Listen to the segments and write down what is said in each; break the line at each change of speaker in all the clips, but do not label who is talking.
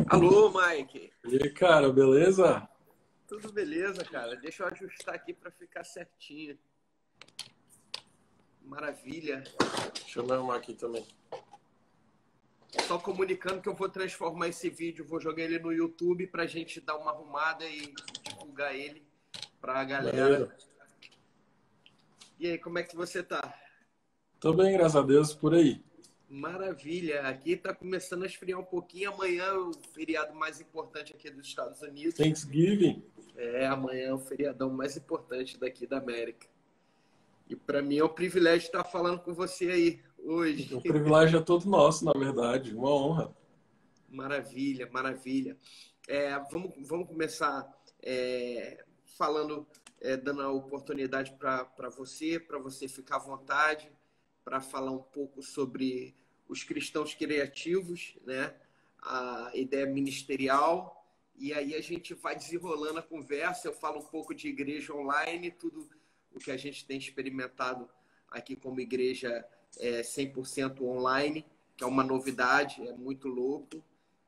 Alô, Mike.
E aí, cara, beleza?
Tudo beleza, cara? Deixa eu ajustar aqui para ficar certinho. Maravilha.
Deixa eu me arrumar aqui também.
Só comunicando que eu vou transformar esse vídeo, vou jogar ele no YouTube pra gente dar uma arrumada e divulgar ele pra
Maneiro.
galera. E aí, como é que você tá?
Tô bem, graças a Deus, por aí.
Maravilha. Aqui tá começando a esfriar um pouquinho. Amanhã é o feriado mais importante aqui dos Estados Unidos.
Thanksgiving.
Amanhã é o feriadão mais importante daqui da América. E para mim é um privilégio estar falando com você aí hoje.
O privilégio é todo nosso, na verdade. Uma honra.
Maravilha, maravilha. Vamos começar falando, dando a oportunidade para você ficar à vontade, para falar um pouco sobre os cristãos criativos, né? A ideia ministerial. E aí a gente vai desenrolando a conversa. Eu falo um pouco de igreja online, tudo o que a gente tem experimentado aqui como igreja 100% online, que é uma novidade, é muito louco.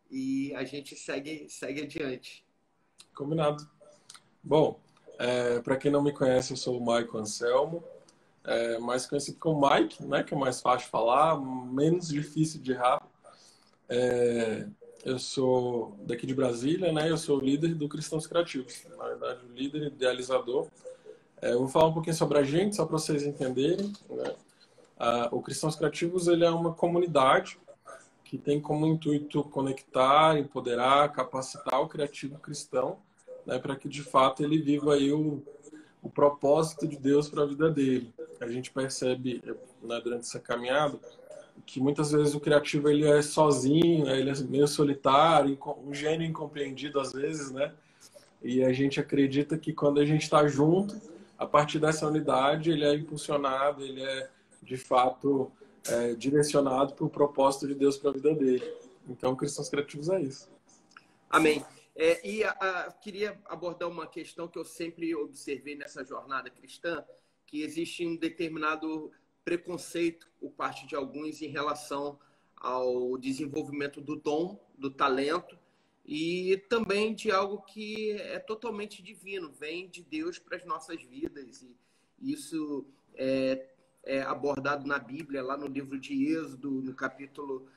E a gente segue adiante.
Combinado. Bom, para quem não me conhece, eu sou o Maicon Anselmo, mais conhecido como Mike, né, que é mais fácil de falar, menos difícil de errar. Eu sou daqui de Brasília, né? Eu sou o líder do Cristãos Criativos, na verdade, o líder idealizador. Eu vou falar um pouquinho sobre a gente, só para vocês entenderem, né? O Cristãos Criativos, ele é uma comunidade que tem como intuito conectar, empoderar, capacitar o criativo cristão, né, para que de fato ele viva aí o propósito de Deus para a vida dele. A gente percebe, né, durante essa caminhada que muitas vezes o criativo ele é sozinho, ele é meio solitário, um gênio incompreendido às vezes, né? E a gente acredita que quando a gente está junto, a partir dessa unidade, ele é impulsionado, ele é de fato direcionado para o propósito de Deus para a vida dele. Então, Cristãos Criativos é isso.
Amém. Queria abordar uma questão que eu sempre observei nessa jornada cristã, que existe um determinado preconceito por parte de alguns em relação ao desenvolvimento do dom, do talento, e também de algo que é totalmente divino, vem de Deus para as nossas vidas. E isso é abordado na Bíblia, lá no livro de Êxodo, no capítulo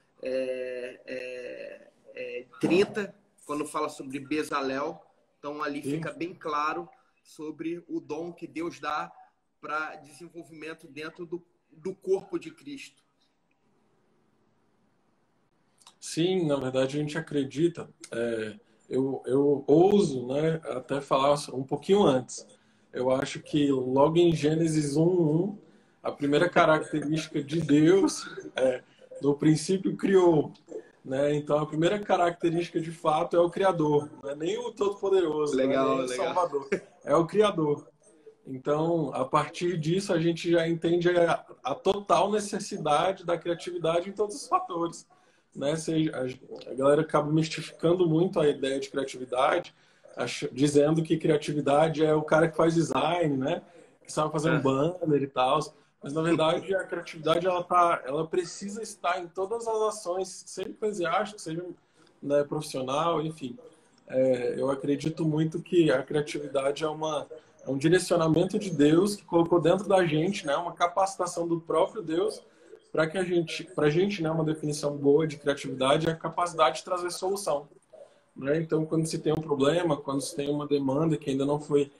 30, quando fala sobre Bezalel. Então ali
Sim.
fica bem claro sobre o dom que Deus dá para desenvolvimento dentro do corpo de Cristo.
Sim, na verdade a gente acredita. Eu ouso, né, até falar um pouquinho antes. Eu acho que logo em Gênesis 1:1, a primeira característica de Deus no princípio criou, né? Então a primeira característica de fato é o Criador, não é nem o Todo-Poderoso, não é
Legal,
nem o
legal.
Salvador, é o Criador. Então, a partir disso, a gente já entende a total necessidade da criatividade em todos os fatores, né? A galera acaba mistificando muito a ideia de criatividade, dizendo que criatividade é o cara que faz design, né? Que sabe fazer um banner e tal. Mas, na verdade, a criatividade ela precisa estar em todas as ações, seja eclesiástica, seja, né, profissional, enfim. Eu acredito muito que a criatividade é um direcionamento de Deus que colocou dentro da gente, né, uma capacitação do próprio Deus para que a gente, né, uma definição boa de criatividade é a capacidade de trazer solução, né? Então, quando se tem um problema, quando se tem uma demanda que ainda não foi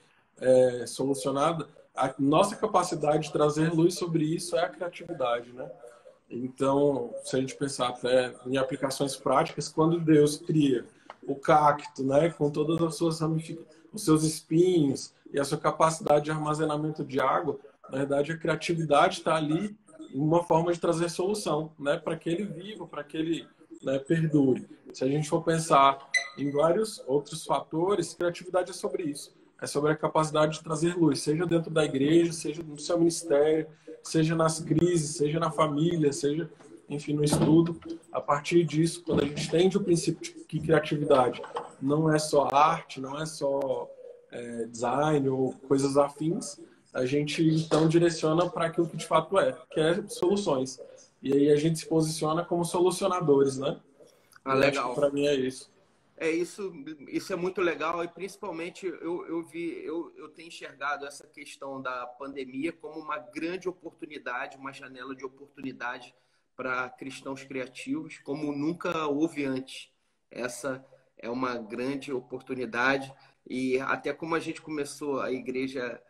solucionada, a nossa capacidade de trazer luz sobre isso é a criatividade, né? Então, se a gente pensar até em aplicações práticas, quando Deus cria o cacto, né, com todas as suas os seus espinhos e a sua capacidade de armazenamento de água, na verdade a criatividade está ali em uma forma de trazer solução, né, para que ele viva, para que ele, né, perdure. Se a gente for pensar em vários outros fatores, criatividade é sobre isso. É sobre a capacidade de trazer luz, seja dentro da igreja, seja no seu ministério, seja nas crises, seja na família, seja, enfim, no estudo. A partir disso, quando a gente entende o princípio de que criatividade não é só arte, não é só design ou coisas afins, a gente então direciona para aquilo que de fato que é soluções. E aí a gente se posiciona como solucionadores, né? Eu acho que
Legal.
para mim é isso.
Isso é muito legal e principalmente eu tenho enxergado essa questão da pandemia como uma grande oportunidade, uma janela de oportunidade para cristãos criativos, como nunca houve antes. Essa é uma grande oportunidade e até como a gente começou a igreja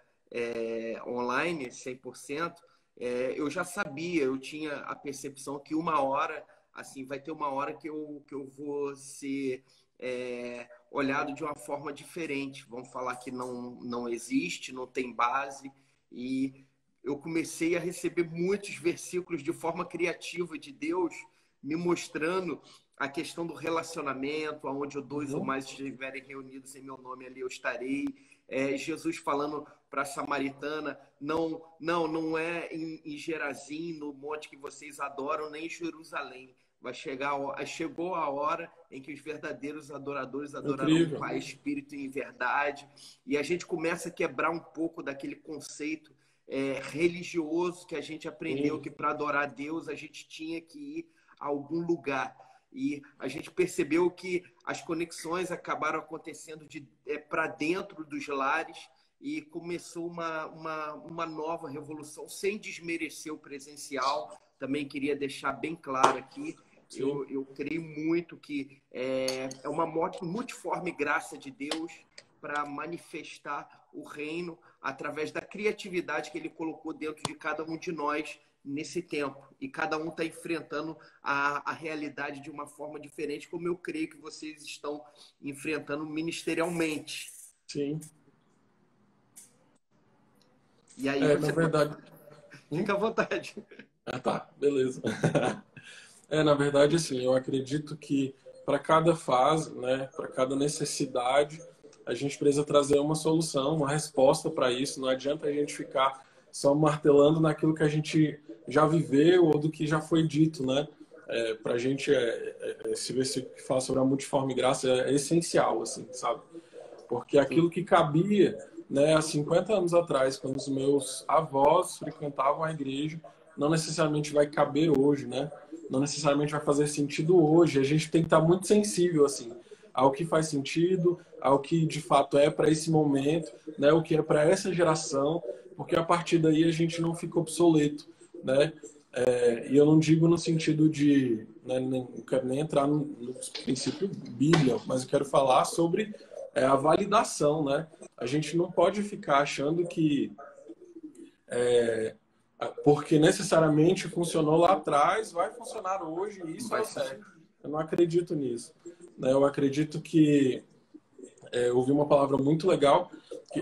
online 100%, eu já sabia, eu tinha a percepção que uma hora, assim, vai ter uma hora que eu vou ser olhado de uma forma diferente. Vamos falar que não existe, não tem base. E eu comecei a receber muitos versículos de forma criativa de Deus, me mostrando a questão do relacionamento, onde o dois ou
Uhum.
mais estiverem reunidos em meu nome, ali eu estarei. Jesus falando para a samaritana, não é em Gerazim, no monte que vocês adoram, nem em Jerusalém. Chegou a hora em que os verdadeiros adoradores adorarão o
Incrível.
Pai, Espírito e em verdade. E a gente começa a quebrar um pouco daquele conceito religioso que a gente aprendeu
Sim,
que para adorar a Deus a gente tinha que ir a algum lugar. E a gente percebeu que as conexões acabaram acontecendo para dentro dos lares e começou uma nova revolução, sem desmerecer o presencial. Também queria deixar bem claro aqui,
sim.
eu creio muito que é uma multiforme graça de Deus para manifestar o reino através da criatividade que ele colocou dentro de cada um de nós nesse tempo. E cada um está enfrentando a realidade de uma forma diferente, como eu creio que vocês estão enfrentando ministerialmente.
Sim.
E aí
Na
você
verdade.
fica
Hum?
à vontade.
Ah, tá, beleza. Na verdade, assim, eu acredito que para cada fase, né, para cada necessidade, a gente precisa trazer uma solução, uma resposta para isso. Não adianta a gente ficar só martelando naquilo que a gente já viveu ou do que já foi dito, né? Para a gente, esse versículo que fala sobre a multiforme graça é essencial, assim, sabe? Porque aquilo que cabia, né, há 50 anos atrás, quando os meus avós frequentavam a igreja, não necessariamente vai caber hoje, né? Não necessariamente vai fazer sentido hoje. A gente tem que estar muito sensível, assim, ao que faz sentido, ao que de fato é para esse momento, né? O que é para essa geração, porque a partir daí a gente não fica obsoleto, né? E eu não digo no sentido de, né, não quero nem entrar no princípio Bíblia, mas eu quero falar sobre a validação, né? A gente não pode ficar achando que porque necessariamente funcionou lá atrás, vai funcionar hoje e isso é
Vai
o certo.
funcionar.
Eu não acredito nisso. Né? Eu acredito que eu ouvi uma palavra muito legal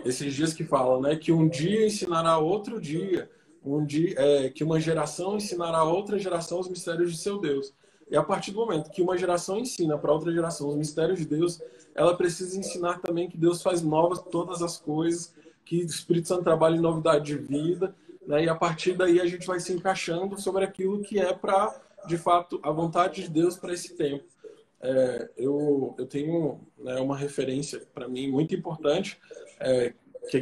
esses dias que fala, né, que um dia ensinará outro dia, que uma geração ensinará a outra geração os mistérios de seu Deus. E a partir do momento que uma geração ensina para outra geração os mistérios de Deus, ela precisa ensinar também que Deus faz novas todas as coisas, que o Espírito Santo trabalha em novidade de vida, né? E a partir daí a gente vai se encaixando sobre aquilo que é para, de fato, a vontade de Deus para esse tempo. Eu tenho, né, uma referência para mim muito importante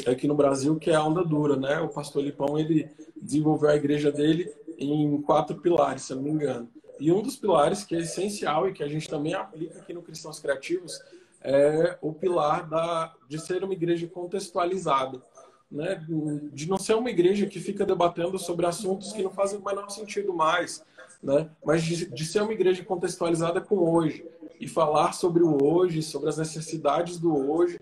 aqui no Brasil, que é a Onda Dura, né? O pastor Lipão, ele desenvolveu a igreja dele em 4 pilares, se eu não me engano. E um dos pilares que é essencial e que a gente também aplica aqui no Cristãos Criativos é o pilar de ser uma igreja contextualizada, né? De não ser uma igreja que fica debatendo sobre assuntos que não fazem o menor sentido mais, né? Mas de ser uma igreja contextualizada com hoje e falar sobre o hoje, sobre as necessidades do hoje,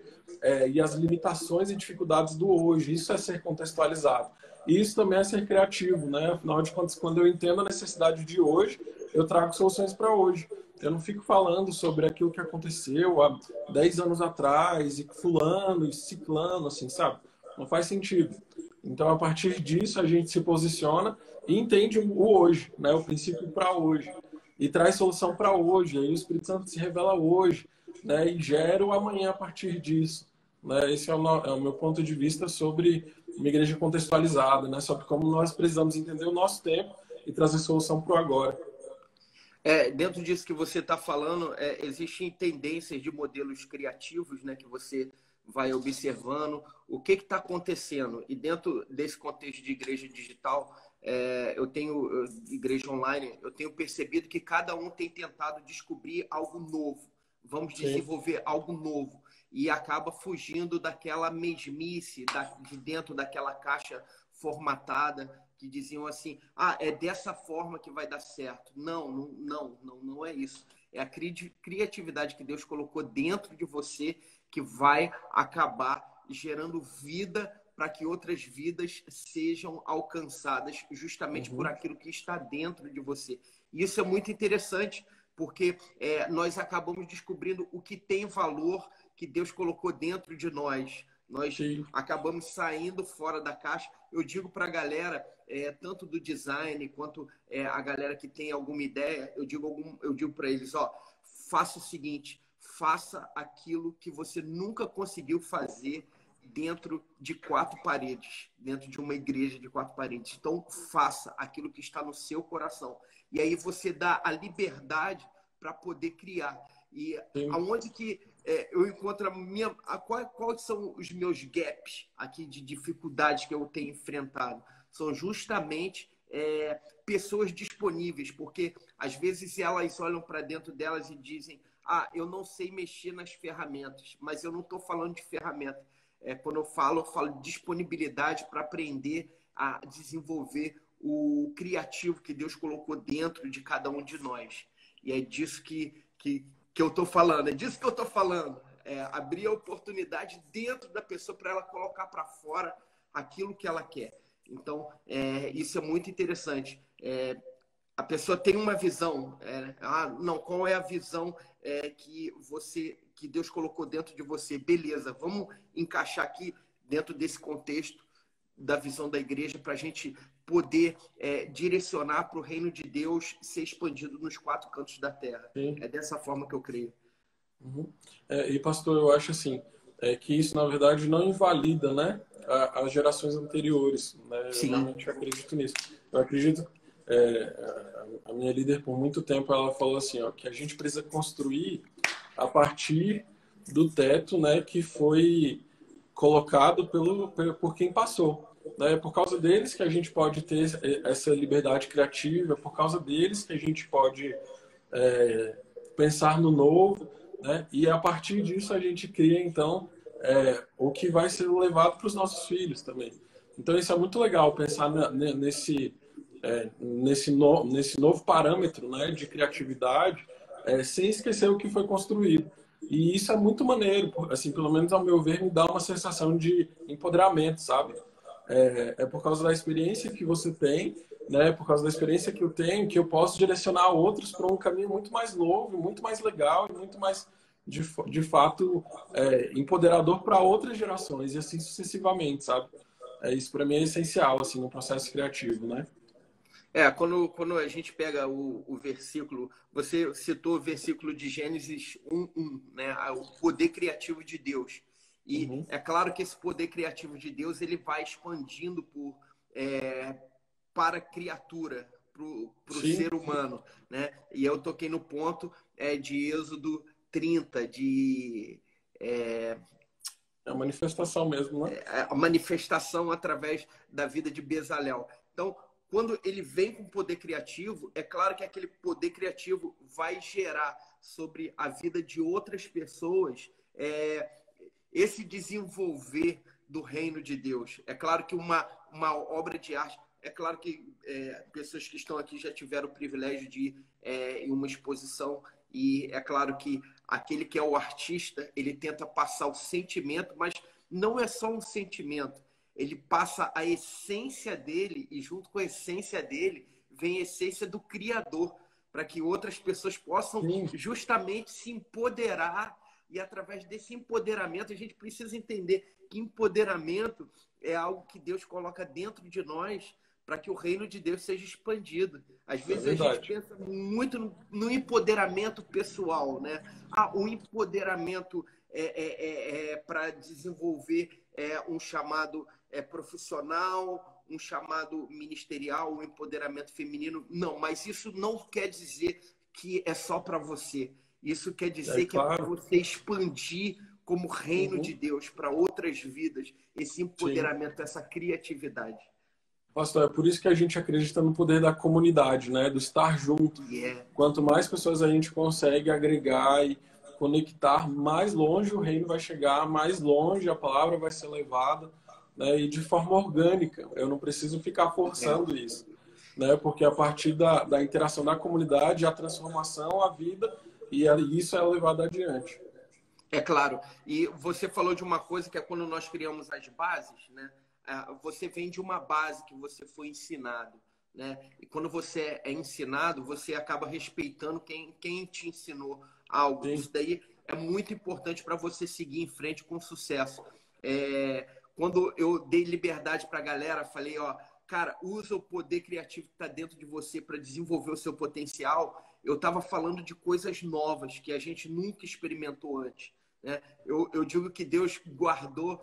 e as limitações e dificuldades do hoje. Isso é ser contextualizado. E isso também é ser criativo, né? Afinal de contas, quando eu entendo a necessidade de hoje, eu trago soluções para hoje. Eu não fico falando sobre aquilo que aconteceu há 10 anos atrás, e fulano, e ciclano, assim, sabe? Não faz sentido. Então, a partir disso, a gente se posiciona e entende o hoje, né? O princípio para hoje. E traz solução para hoje. Aí o Espírito Santo se revela hoje, né? E gera o amanhã a partir disso. Né? Esse é o meu ponto de vista sobre uma igreja contextualizada, né? Sobre como nós precisamos entender o nosso tempo e trazer solução para o agora.
Dentro disso que você está falando, existem tendências de modelos criativos, né, que você vai observando o que está acontecendo. E dentro desse contexto de igreja digital, igreja online, eu tenho percebido que cada um tem tentado descobrir algo novo. vamos
Sim.
desenvolver algo novo. E acaba fugindo daquela mesmice, de dentro daquela caixa formatada, que diziam assim, ah, é dessa forma que vai dar certo. Não é isso. É a criatividade que Deus colocou dentro de você que vai acabar gerando vida para que outras vidas sejam alcançadas justamente por
Uhum.
aquilo que está dentro de você. E isso é muito interessante, porque nós acabamos descobrindo o que tem valor que Deus colocou dentro de nós. Nós
Sim.
acabamos saindo fora da caixa. Eu digo para a galera, tanto do design quanto a galera que tem alguma ideia, eu digo para eles, ó, faça o seguinte, faça aquilo que você nunca conseguiu fazer dentro de quatro paredes, dentro de uma igreja de quatro paredes. Então, faça aquilo que está no seu coração. E aí você dá a liberdade para poder criar. E
Sim.
aonde que eu encontro quais são os meus gaps aqui de dificuldades que eu tenho enfrentado? São justamente pessoas disponíveis, porque às vezes elas olham para dentro delas e dizem, ah, eu não sei mexer nas ferramentas, mas eu não estou falando de ferramenta. Quando eu falo de disponibilidade para aprender a desenvolver o criativo que Deus colocou dentro de cada um de nós. E é disso que eu estou falando, abrir a oportunidade dentro da pessoa para ela colocar para fora aquilo que ela quer. Então, isso é muito interessante. A pessoa tem uma visão, não, qual é a visão que Deus colocou dentro de você? Beleza, vamos encaixar aqui dentro desse contexto da visão da igreja para a gente poder direcionar para o reino de Deus ser expandido nos quatro cantos da terra.
Sim.
É dessa forma que eu creio.
Uhum. E pastor, eu acho assim, que isso na verdade não invalida, né, as gerações anteriores, né? Eu
Sim,
realmente acredito nisso. Eu acredito, a minha líder por muito tempo ela falou assim, ó, que a gente precisa construir a partir do teto, né, que foi colocado por quem passou. Né? É por causa deles que a gente pode ter essa liberdade criativa, é por causa deles que a gente pode pensar no novo, né? E a partir disso a gente cria, então, o que vai ser levado para os nossos filhos também. Então, isso é muito legal, pensar nesse novo parâmetro, né, de criatividade, sem esquecer o que foi construído. E isso é muito maneiro, assim, pelo menos ao meu ver, me dá uma sensação de empoderamento, sabe? É por causa da experiência que você tem, né? Por causa da experiência que eu tenho, que eu posso direcionar outros para um caminho muito mais novo, muito mais legal e muito mais, de fato, empoderador para outras gerações e assim sucessivamente, sabe? Isso para mim é essencial, assim, no processo criativo, né?
Quando a gente pega o versículo, você citou o versículo de Gênesis 1:1, né? O poder criativo de Deus. E
Uhum.
é claro que esse poder criativo de Deus ele vai expandindo para a criatura, para o
Sim,
ser humano, né? E eu toquei no ponto de Êxodo 30,
é a manifestação mesmo, né?
a manifestação através da vida de Bezalel. Então, quando ele vem com poder criativo, é claro que aquele poder criativo vai gerar sobre a vida de outras pessoas esse desenvolver do reino de Deus. É claro que uma obra de arte, é claro que pessoas que estão aqui já tiveram o privilégio de ir em uma exposição e é claro que aquele que é o artista, ele tenta passar o sentimento, mas não é só um sentimento, ele passa a essência dele e junto com a essência dele vem a essência do Criador, para que outras pessoas possam
Sim,
justamente se empoderar e através desse empoderamento a gente precisa entender que empoderamento é algo que Deus coloca dentro de nós para que o reino de Deus seja expandido. Às
é
vezes a gente
verdade.
pensa muito no empoderamento pessoal, né? O empoderamento para desenvolver um chamado profissional, um chamado ministerial, um empoderamento feminino. Não, mas isso não quer dizer que é só para você. Isso quer
É
dizer que é para
claro.
você expandir como reino de
Uhum.
Deus para outras vidas, esse
Sim.
empoderamento, essa criatividade.
Pastor, é por isso que a gente acredita no poder da comunidade, né? Do estar junto.
E
Quanto mais pessoas a gente consegue agregar e conectar mais longe, o reino vai chegar mais longe, a palavra vai ser levada, né? E de forma orgânica. Eu não preciso ficar forçando isso, né? Porque a partir da interação da comunidade, a transformação, a vida, e isso é levado adiante.
É claro. E você falou de uma coisa que é quando nós criamos as bases, né? Você vem de uma base que você foi ensinado, né? E quando você é ensinado, você acaba respeitando quem te ensinou algo.
Sim,
Isso daí é muito importante para você seguir em frente com sucesso. Quando eu dei liberdade para a galera, falei, ó, cara, usa o poder criativo que está dentro de você para desenvolver o seu potencial. Eu estava falando de coisas novas que a gente nunca experimentou antes, né? Eu digo que Deus guardou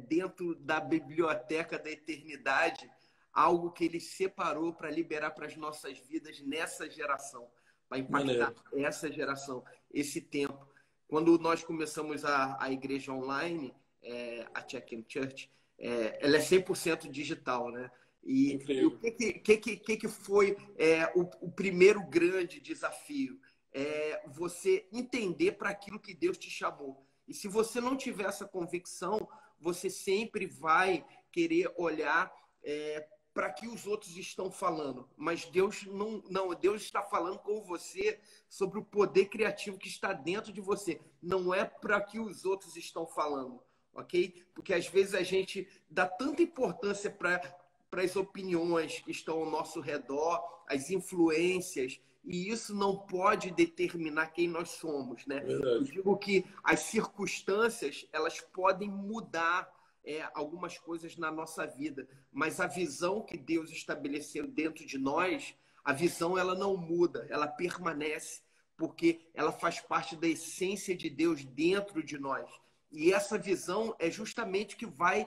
dentro da biblioteca da eternidade algo que Ele separou para liberar para as nossas vidas nessa geração, para impactar
maneiro.
essa geração, esse tempo. Quando nós começamos a igreja online, a Check-in Church, ela é 100% digital, né? E o
Incrível.
que foi o primeiro grande desafio? Você entender para aquilo que Deus te chamou. E se você não tiver essa convicção, você sempre vai querer olhar para que os outros estão falando. Mas Deus não, Deus está falando com você sobre o poder criativo que está dentro de você. Não é para que os outros estão falando, ok? Porque às vezes a gente dá tanta importância para as opiniões que estão ao nosso redor, as influências, e isso não pode determinar quem nós somos, né? Eu
Verdade.
digo que as circunstâncias, elas podem mudar algumas coisas na nossa vida, mas a visão que Deus estabeleceu dentro de nós, a visão ela não muda, ela permanece, porque ela faz parte da essência de Deus dentro de nós. E essa visão é justamente que vai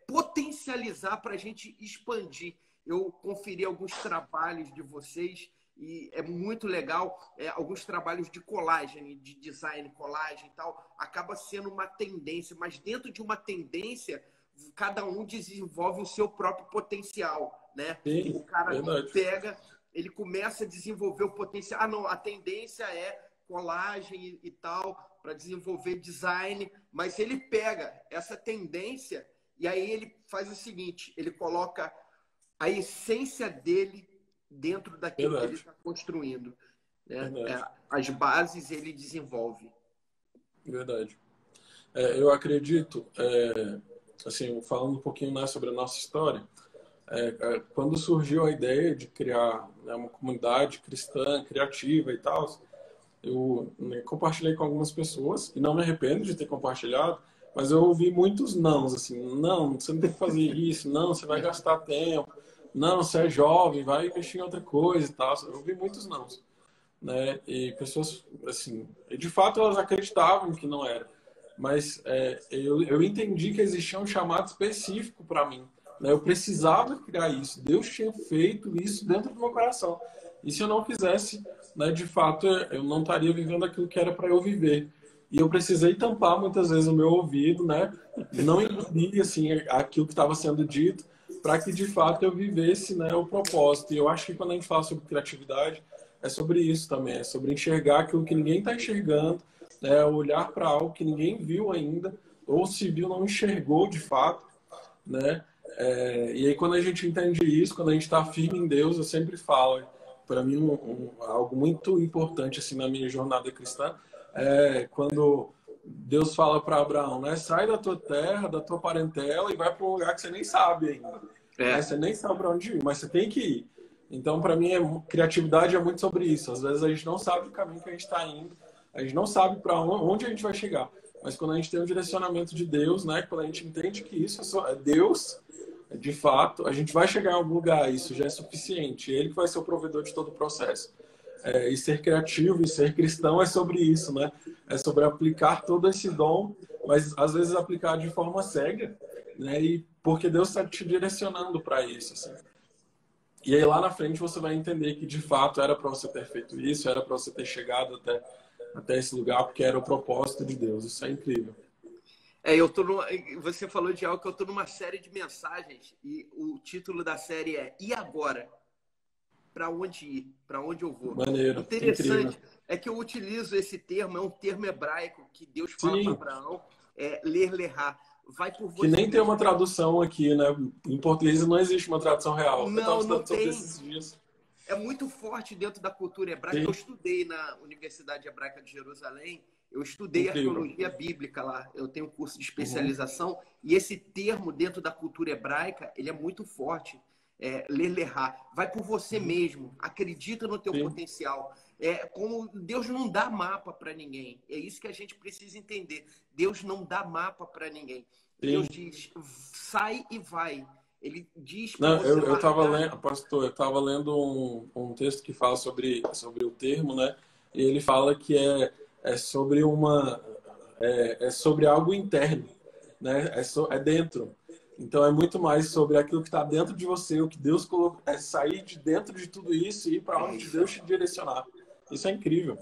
potencializar para a gente expandir. Eu conferi alguns trabalhos de vocês e é muito legal. Alguns trabalhos de colagem, de design, colagem e tal, acaba sendo uma tendência, mas dentro de uma tendência, cada um desenvolve o seu próprio potencial, né?
Sim,
O cara
verdade.
pega, ele começa a desenvolver o potencial. Ah, não, a tendência é colagem e tal, para desenvolver design, mas ele pega essa tendência e aí ele faz o seguinte, ele coloca a essência dele dentro daquilo que ele
Verdade.
está construindo, né?
Verdade.
As bases ele desenvolve.
Verdade. Eu acredito, assim, falando um pouquinho, né, sobre a nossa história, quando surgiu a ideia de criar, né, uma comunidade cristã, criativa e tal, eu, né, compartilhei com algumas pessoas e não me arrependo de ter compartilhado, mas eu ouvi muitos nãos, assim, não, você não tem que fazer isso, não, você vai gastar tempo, não, você é jovem, vai investir em outra coisa e tal. Eu ouvi muitos nãos, né? E pessoas, assim, de fato elas acreditavam que não era, mas eu entendi que existia um chamado específico para mim, né? Eu precisava criar isso. Deus tinha feito isso dentro do meu coração. E se eu não fizesse, né, de fato, eu não estaria vivendo aquilo que era para eu viver. E eu precisei tampar muitas vezes o meu ouvido, né? Não engolir assim aquilo que estava sendo dito, para que de fato eu vivesse, né, o propósito. E eu acho que quando a gente fala sobre criatividade, é sobre isso também, é sobre enxergar aquilo que ninguém está enxergando, olhar para algo que ninguém viu ainda, ou se viu, não enxergou de fato, né? E aí quando a gente entende isso, quando a gente está firme em Deus, eu sempre falo, para mim algo muito importante assim na minha jornada cristã é quando Deus fala para Abraão, né? Sai da tua terra, da tua parentela e vai para um lugar que você nem sabe ainda, né?
É,
Você nem sabe para onde ir, mas você tem que ir. Então, para mim, criatividade é muito sobre isso. Às vezes a gente não sabe o caminho que a gente está indo, a gente não sabe para onde a gente vai chegar. Mas quando a gente tem um direcionamento de Deus, né? Quando a gente entende que isso é Deus, de fato, a gente vai chegar em algum lugar. Isso já é suficiente. Ele que vai ser o provedor de todo o processo. E ser criativo e ser cristão é sobre isso, né? É sobre aplicar todo esse dom, mas às vezes aplicar de forma cega, né? E porque Deus está te direcionando para isso, assim. E aí lá na frente você vai entender que de fato era para você ter feito isso, era para você ter chegado até esse lugar, porque era o propósito de Deus. Isso é incrível.
você falou de algo que eu estou numa série de mensagens e o título da série é E Agora? para onde ir, para onde eu vou.
Maneiro, que incrível.
Interessante é que eu utilizo esse termo, é um termo hebraico que Deus fala para
Sim,
Abraão, ler, lerá. Vai por
que
você
nem tem
mesmo.
uma tradução aqui, né? Em português não existe uma tradução real. Eu estava
Não, não
estudando sobre
tem.
esses dias.
É muito forte dentro da cultura hebraica. Eu
Sim,
estudei na Universidade Hebraica de Jerusalém, eu estudei
incrível.
arqueologia bíblica lá. Eu tenho um curso de
Uhum,
especialização e esse termo dentro da cultura hebraica, ele é muito forte. Lerá, vai por você
uhum,
mesmo, acredita no teu
sim,
potencial. Como Deus não dá mapa para ninguém. É isso que a gente precisa entender. Deus não dá mapa para ninguém. Deus
sim.
diz, sai e vai. Ele diz para
Não,
você
eu estava
largar.
lendo, pastor, eu estava lendo um texto que fala sobre o termo, né? E ele fala que é sobre é sobre algo interno, né? É dentro. Então é muito mais sobre aquilo que está dentro de você, o que Deus colocou, é sair de dentro de tudo isso e ir para onde
Isso aí.
Deus te direcionar. Isso é incrível.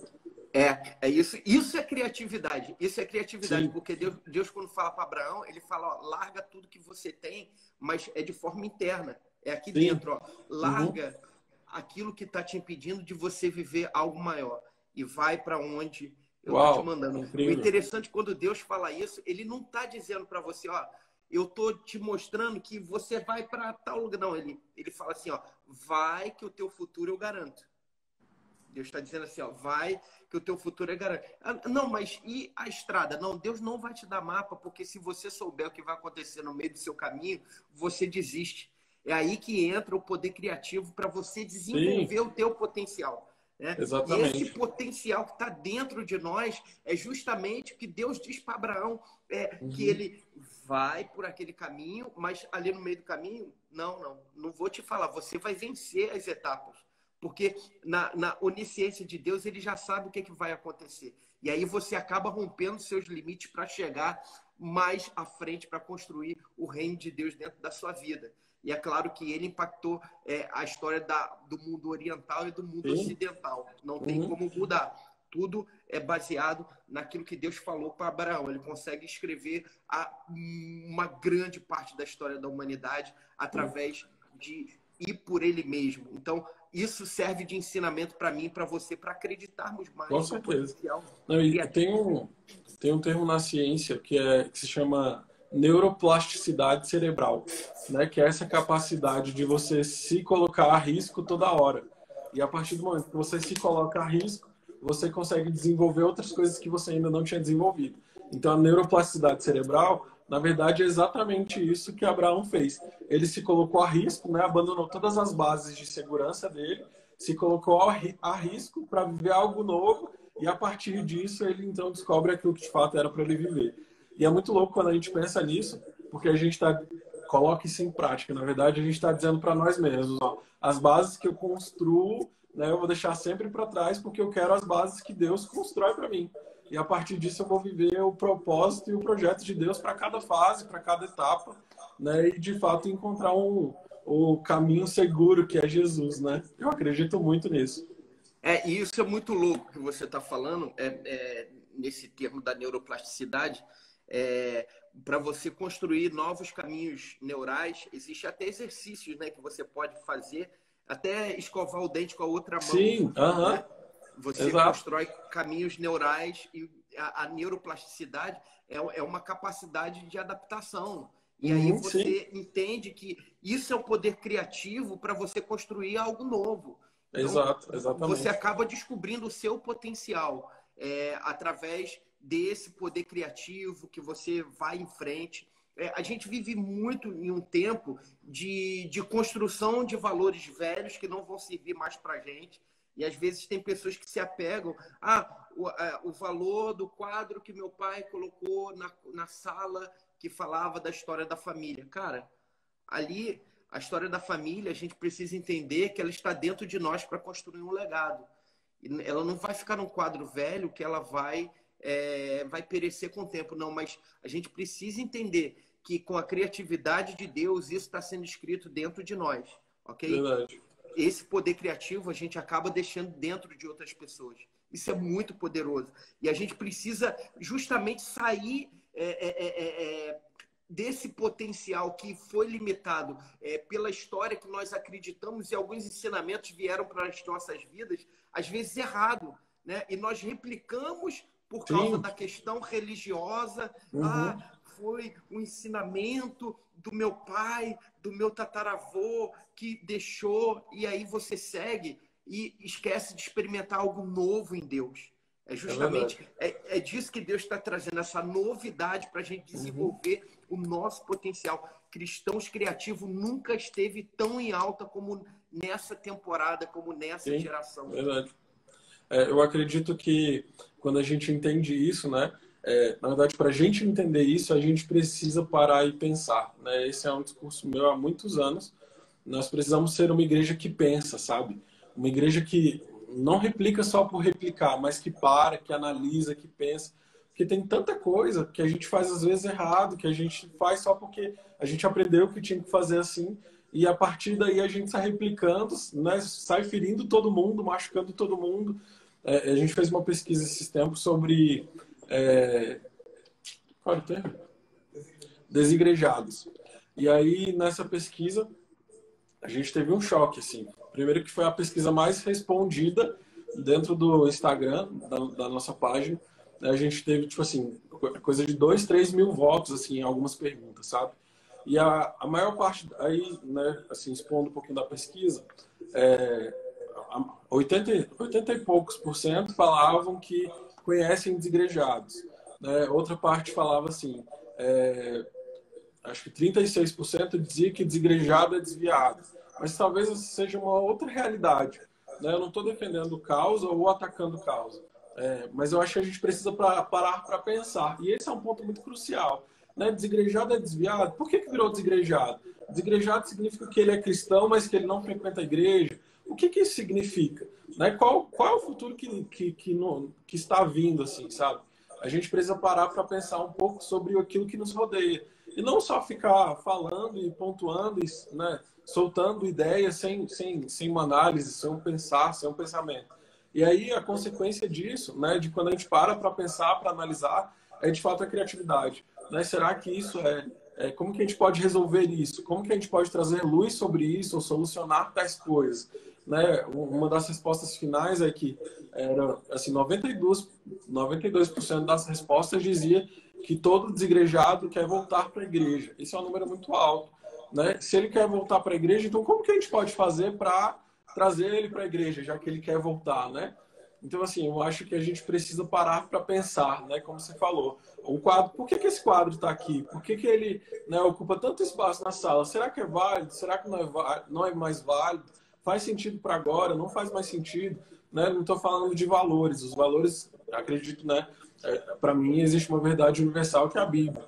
É isso. Isso é criatividade. Isso é criatividade,
Sim,
porque Deus quando fala para Abraão, ele fala, ó, larga tudo que você tem, mas é de forma interna. É aqui
sim.
dentro, ó.
Uhum.
Larga aquilo que está te impedindo de você viver algo maior e vai para onde eu tô te
Uau,
mandando. O
incrível.
interessante quando Deus fala isso, ele não está dizendo para você, ó, eu tô te mostrando que você vai para tal lugar. Não, ele fala assim, ó, vai que o teu futuro eu garanto. Deus está dizendo assim, ó, vai que o teu futuro é garantido. Não, mas e a estrada? Não, Deus não vai te dar mapa, porque se você souber o que vai acontecer no meio do seu caminho, você desiste. É aí que entra o poder criativo para você
Sim,
desenvolver o teu potencial. Né? E esse
exatamente.
potencial que está dentro de nós é justamente o que Deus diz para Abraão, que
Uhum.
ele vai por aquele caminho, mas ali no meio do caminho, não vou te falar, você vai vencer as etapas. Porque na onisciência de Deus, ele já sabe o que vai acontecer. E aí você acaba rompendo seus limites para chegar mais à frente, para construir o reino de Deus dentro da sua vida. E é claro que ele impactou a história do mundo oriental e do mundo
Sim.
ocidental. Não tem
Uhum.
como mudar. Tudo é baseado naquilo que Deus falou para Abraão. Ele consegue escrever uma grande parte da história da humanidade através de ir por ele mesmo. Então, isso serve de ensinamento para mim e para você, para acreditarmos
Com
mais no
certeza.
potencial
Não, e
criativo.
tem um termo na ciência que se chama neuroplasticidade cerebral, né? Que é essa capacidade de você se colocar a risco toda hora. E a partir do momento que você se coloca a risco, você consegue desenvolver outras coisas que você ainda não tinha desenvolvido. Então, a neuroplasticidade cerebral, na verdade, é exatamente isso que Abraão fez. Ele se colocou a risco, né? Abandonou todas as bases de segurança dele, se colocou a risco para viver algo novo e a partir disso ele então descobre aquilo que de fato era para ele viver. E é muito louco quando a gente pensa nisso, porque a gente coloca isso em prática. Na verdade, a gente está dizendo para nós mesmos, ó, as bases que eu construo, né, eu vou deixar sempre para trás porque eu quero as bases que Deus constrói para mim. E a partir disso eu vou viver o propósito e o projeto de Deus para cada fase, para cada etapa, né, e de fato encontrar o caminho seguro que é Jesus, né? Eu acredito muito nisso.
E isso é muito louco que você está falando, nesse termo da neuroplasticidade. Para você construir novos caminhos neurais, existe até exercícios, né, que você pode fazer, até escovar o dente com a outra mão,
Sim,
né?
aham,
Você
exato.
constrói caminhos neurais e a neuroplasticidade é uma capacidade de adaptação. E aí
Uhum, sim,
você entende que isso é o poder criativo para você construir algo novo. Então,
exato,
você
exatamente.
acaba descobrindo o seu potencial através desse poder criativo que você vai em frente. A gente vive muito em um tempo de construção de valores velhos que não vão servir mais para a gente. E às vezes tem pessoas que se apegam. O valor do quadro que meu pai colocou na sala que falava da história da família. Cara, ali, a história da família, a gente precisa entender que ela está dentro de nós para construir um legado. E ela não vai ficar num quadro velho que ela vai perecer com o tempo, não. Mas a gente precisa entender que com a criatividade de Deus, isso está sendo escrito dentro de nós, ok?
Verdade.
Esse poder criativo a gente acaba deixando dentro de outras pessoas. Isso é muito poderoso. E a gente precisa justamente sair desse potencial que foi limitado pela história que nós acreditamos e alguns ensinamentos vieram para as nossas vidas, às vezes errado, né? E nós replicamos por causa
Sim.
da questão religiosa.
Uhum.
Foi um ensinamento do meu pai, do meu tataravô, que deixou, e aí você segue e esquece de experimentar algo novo em Deus. É
Verdade.
justamente disso que Deus está trazendo, essa novidade para a gente
Uhum.
desenvolver o nosso potencial. Cristãos Criativos nunca esteve tão em alta como nessa temporada, como nessa
Sim,
geração.
verdade. Eu acredito que quando a gente entende isso, né? Na verdade, para a gente entender isso, a gente precisa parar e pensar, né? Esse é um discurso meu há muitos anos. Nós precisamos ser uma igreja que pensa, sabe? Uma igreja que não replica só por replicar, mas que para, que analisa, que pensa. Porque tem tanta coisa que a gente faz às vezes errado, que a gente faz só porque a gente aprendeu que tinha que fazer assim, e a partir daí a gente sai replicando, né? Sai ferindo todo mundo, machucando todo mundo. A gente fez uma pesquisa esses tempos sobre qual é o termo? Desigrejados. E aí, nessa pesquisa, a gente teve um choque, assim. Primeiro que foi a pesquisa mais respondida dentro do Instagram, da nossa página. A gente teve, tipo assim, coisa de 2, 3 mil votos, assim, em algumas perguntas, sabe? E a maior parte, aí, né, assim, expondo um pouquinho da pesquisa, 80 e poucos por cento falavam que conhecem desigrejados. Né? Outra parte falava assim, acho que 36% dizia que desigrejado é desviado. Mas talvez seja uma outra realidade. Né? Eu não estou defendendo causa ou atacando causa. Mas eu acho que a gente precisa parar para pensar. E esse é um ponto muito crucial. Né? Desigrejado é desviado. Por que virou desigrejado? Desigrejado significa que ele é cristão, mas que ele não frequenta a igreja. O que isso significa? Né? Qual é o futuro que está vindo, assim, sabe? A gente precisa parar para pensar um pouco sobre aquilo que nos rodeia. E não só ficar falando e pontuando, né, soltando ideias sem uma análise, sem um pensar, sem um pensamento. E aí a consequência disso, né, de quando a gente para pensar, para analisar, é de fato a criatividade. Né? Será que isso como que a gente pode resolver isso? Como que a gente pode trazer luz sobre isso ou solucionar tais coisas? Né? Uma das respostas finais é que era assim, 92% das respostas dizia que todo desigrejado quer voltar para a igreja. Esse é um número muito alto. Né? Se ele quer voltar para a igreja, então como que a gente pode fazer para trazer ele para a igreja, já que ele quer voltar, né? Então, assim, eu acho que a gente precisa parar para pensar, né? Como você falou. O quadro, por que esse quadro está aqui? Por que ele, né, ocupa tanto espaço na sala? Será que é válido? Será que não é mais válido? Faz sentido para agora? Não faz mais sentido? Né? Não estou falando de valores. Os valores, acredito, né? Para mim, existe uma verdade universal que é a Bíblia.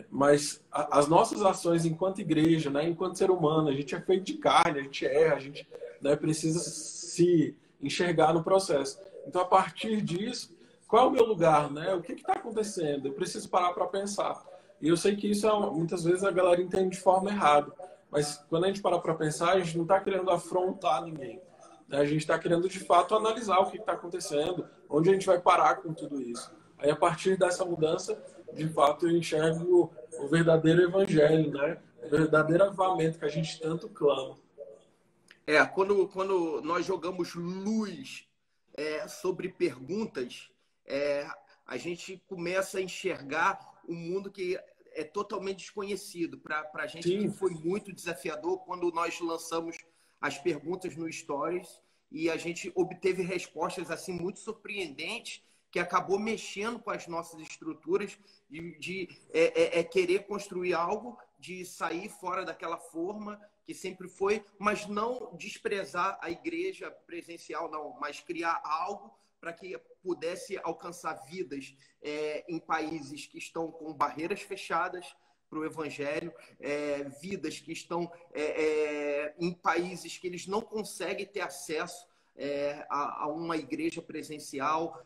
Mas as nossas ações enquanto igreja, né, enquanto ser humano, a gente é feito de carne, a gente erra, a gente, né, precisa se enxergar no processo. Então, a partir disso, qual é o meu lugar? Né? O que está acontecendo? Eu preciso parar para pensar. E eu sei que isso muitas vezes a galera entende de forma errada. Mas quando a gente para para pensar, a gente não está querendo afrontar ninguém. Né? A gente está querendo, de fato, analisar o que está acontecendo, onde a gente vai parar com tudo isso. Aí, a partir dessa mudança, de fato, eu enxergo o verdadeiro evangelho, né? O verdadeiro avivamento que a gente tanto clama.
Quando nós jogamos luz sobre perguntas, a gente começa a enxergar um mundo que é totalmente desconhecido. Para a gente que
Sim,
foi muito desafiador quando nós lançamos as perguntas no Stories e a gente obteve respostas assim muito surpreendentes que acabou mexendo com as nossas estruturas de querer construir algo, de sair fora daquela forma que sempre foi, mas não desprezar a igreja presencial, não, mas criar algo para que pudesse alcançar vidas em países que estão com barreiras fechadas para o evangelho, vidas que estão em países que eles não conseguem ter acesso a uma igreja presencial,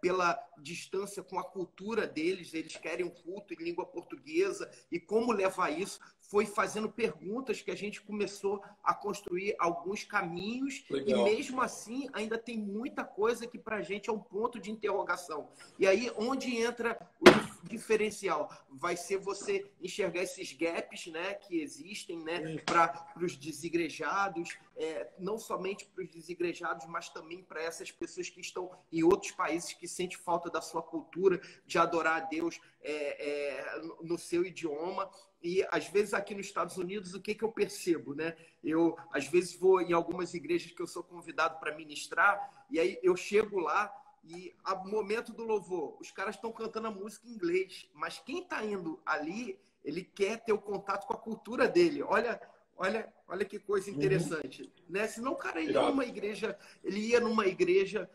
pela distância com a cultura deles, eles querem um culto em língua portuguesa, e como levar isso foi fazendo perguntas que a gente começou a construir alguns caminhos. E
Legal.
mesmo assim ainda tem muita coisa que para a gente é um ponto de interrogação. E aí onde entra o diferencial? Vai ser você enxergar esses gaps, né, que existem, né, para os desigrejados, não somente para os desigrejados, mas também para essas pessoas que estão em outros países que sentem falta da sua cultura, de adorar a Deus no seu idioma. E, às vezes, aqui nos Estados Unidos, o que eu percebo, né? Eu, às vezes, vou em algumas igrejas que eu sou convidado para ministrar, e aí eu chego lá e, ao momento do louvor, os caras estão cantando a música em inglês, mas quem está indo ali, ele quer ter o contato com a cultura dele. Olha que coisa interessante, né? Senão o cara ele ia numa igreja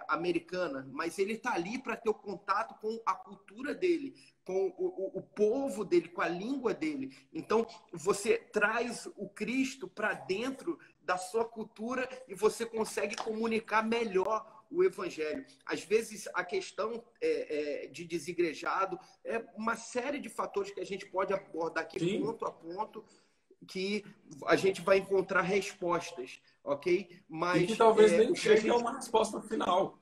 americana, mas ele está ali para ter o contato com a cultura dele, com o povo dele, com a língua dele. Então, você traz o Cristo para dentro da sua cultura e você consegue comunicar melhor o evangelho. Às vezes, a questão de desigrejado é uma série de fatores que a gente pode abordar aqui
Sim.
ponto a ponto, que a gente vai encontrar respostas, ok?
E que talvez nem chegue a uma resposta final.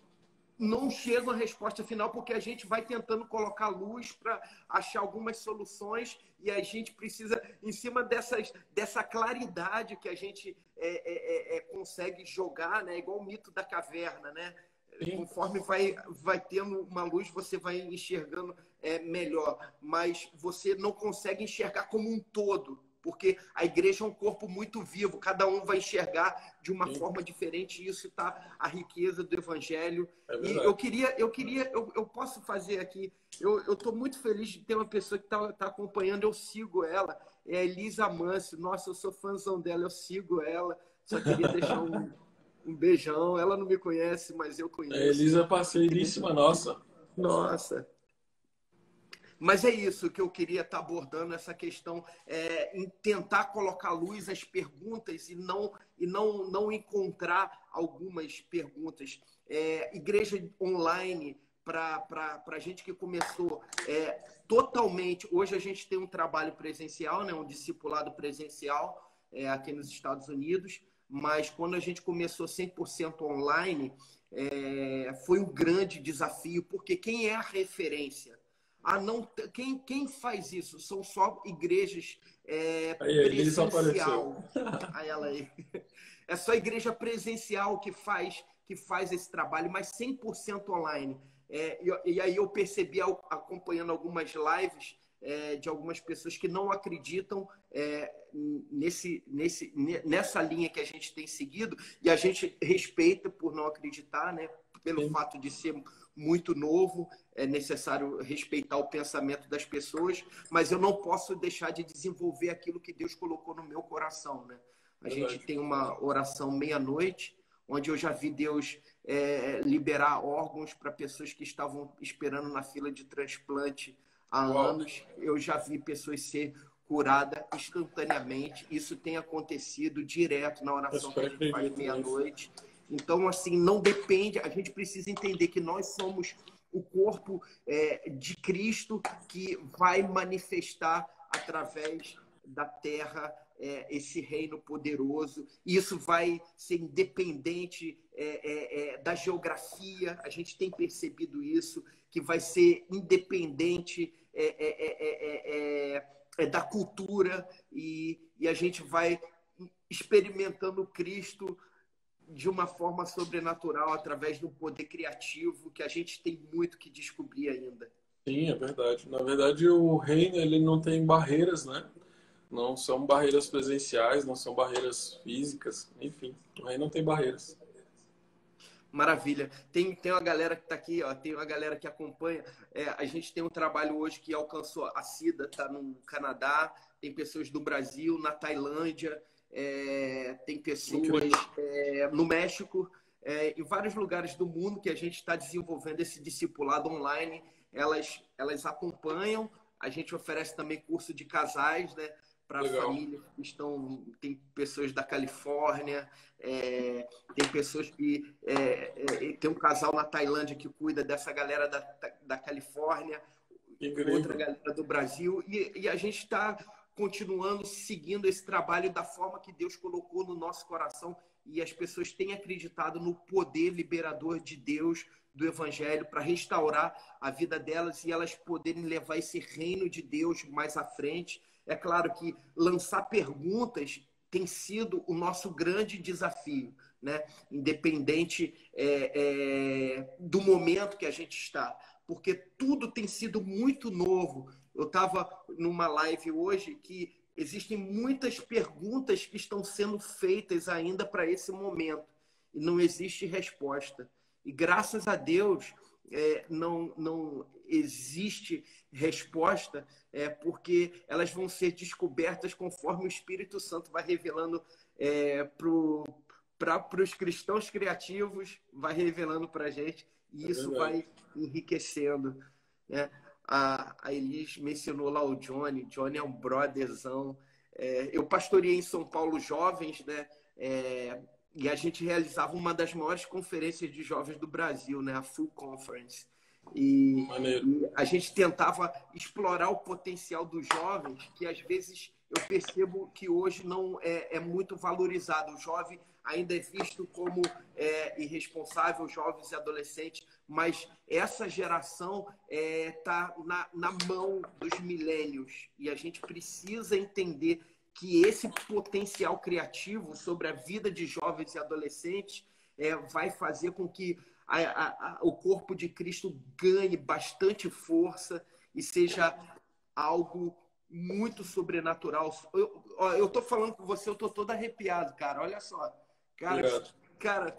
Não chega a resposta final, porque a gente vai tentando colocar luz para achar algumas soluções e a gente precisa, em cima dessa claridade que a gente consegue jogar, né? Igual o mito da caverna, né?
Sim.
Conforme vai tendo uma luz, você vai enxergando melhor, mas você não consegue enxergar como um todo, porque a igreja é um corpo muito vivo, cada um vai enxergar de uma forma diferente, e isso está a riqueza do evangelho. E eu posso fazer aqui, eu estou muito feliz de ter uma pessoa que tá acompanhando, eu sigo ela, é a Elisa Amâncio. Nossa, eu sou fãzão dela, eu sigo ela, só queria deixar um beijão. Ela não me conhece, mas eu conheço.
A Elisa é parceiríssima nossa.
Nossa. Mas é isso que eu queria estar abordando, essa questão, em tentar colocar luz às perguntas e não encontrar algumas perguntas. Igreja online, para a gente que começou totalmente... Hoje a gente tem um trabalho presencial, né, um discipulado presencial aqui nos Estados Unidos, mas quando a gente começou 100% online, foi um grande desafio, porque quem é a referência? Quem faz isso? São só igrejas presencial. Aí ela aí. É só igreja presencial que faz esse trabalho, mas 100% online. E aí eu percebi, acompanhando algumas lives de algumas pessoas que não acreditam nessa linha que a gente tem seguido, e a gente respeita por não acreditar, né? Pelo fato de ser muito novo, é necessário respeitar o pensamento das pessoas, mas eu não posso deixar de desenvolver aquilo que Deus colocou no meu coração, né? A gente tem uma oração meia-noite, onde eu já vi Deus liberar órgãos para pessoas que estavam esperando na fila de transplante há anos. Eu já vi pessoas ser curadas instantaneamente. Isso tem acontecido direto na oração que a gente faz meia-noite. Então, assim, não depende... A gente precisa entender que nós somos o corpo de Cristo, que vai manifestar através da terra esse reino poderoso. Isso vai ser independente da geografia. A gente tem percebido isso, que vai ser independente da cultura, e a gente vai experimentando Cristo de uma forma sobrenatural, através do poder criativo, que a gente tem muito que descobrir ainda.
Sim, é verdade. Na verdade, o reino, ele não tem barreiras, né? Não são barreiras presenciais, não são barreiras físicas, enfim. O reino não tem barreiras.
Maravilha. Tem uma galera que está aqui, ó, tem uma galera que acompanha. A gente tem um trabalho hoje que alcançou a Cida, está no Canadá, tem pessoas do Brasil, na Tailândia, tem pessoas no México, em vários lugares do mundo que a gente está desenvolvendo esse discipulado online. Elas acompanham, a gente oferece também curso de casais, né? Para famílias que tem pessoas da Califórnia, tem pessoas que tem um casal na Tailândia que cuida dessa galera da Califórnia, outra galera do Brasil, e a gente está continuando seguindo esse trabalho da forma que Deus colocou no nosso coração, e as pessoas têm acreditado no poder liberador de Deus, do Evangelho, para restaurar a vida delas e elas poderem levar esse reino de Deus mais à frente. É claro que lançar perguntas tem sido o nosso grande desafio, né? Independente do momento que a gente está, porque tudo tem sido muito novo. Eu estava numa live hoje que existem muitas perguntas que estão sendo feitas ainda para esse momento e não existe resposta. E graças a Deus não existe resposta, porque elas vão ser descobertas conforme o Espírito Santo vai revelando para os cristãos criativos, vai revelando para a gente, e isso vai enriquecendo, né? A Elis mencionou lá o Johnny. Johnny é um brotherzão. Eu pastoreei em São Paulo jovens, né? E a gente realizava uma das maiores conferências de jovens do Brasil, né? A Full Conference. E a gente tentava explorar o potencial dos jovens, que às vezes eu percebo que hoje não é muito valorizado. O jovem ainda é visto como irresponsável, jovens e adolescentes, mas essa geração está na mão dos milênios, e a gente precisa entender que esse potencial criativo sobre a vida de jovens e adolescentes vai fazer com que o corpo de Cristo ganhe bastante força e seja algo muito sobrenatural. Eu tô falando com você, eu tô todo arrepiado, cara. Olha só. Cara,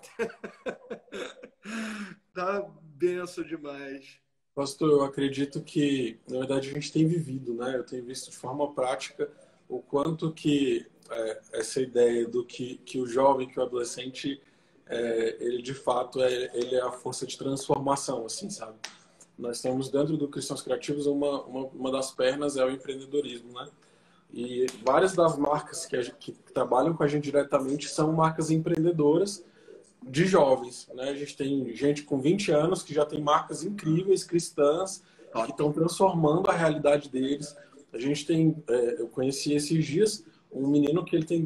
tá benção demais.
Pastor, eu acredito que, na verdade, a gente tem vivido, né? Eu tenho visto de forma prática o quanto que essa ideia do que o jovem, que o adolescente, ele de fato ele é a força de transformação, assim, sabe? Nós temos dentro do Cristãos Criativos uma das pernas é o empreendedorismo, né? E várias das marcas que trabalham com a gente diretamente são marcas empreendedoras de jovens, né? A gente tem gente com 20 anos que já tem marcas incríveis, cristãs, que estão transformando a realidade deles. A gente tem, eu conheci esses dias um menino que ele tem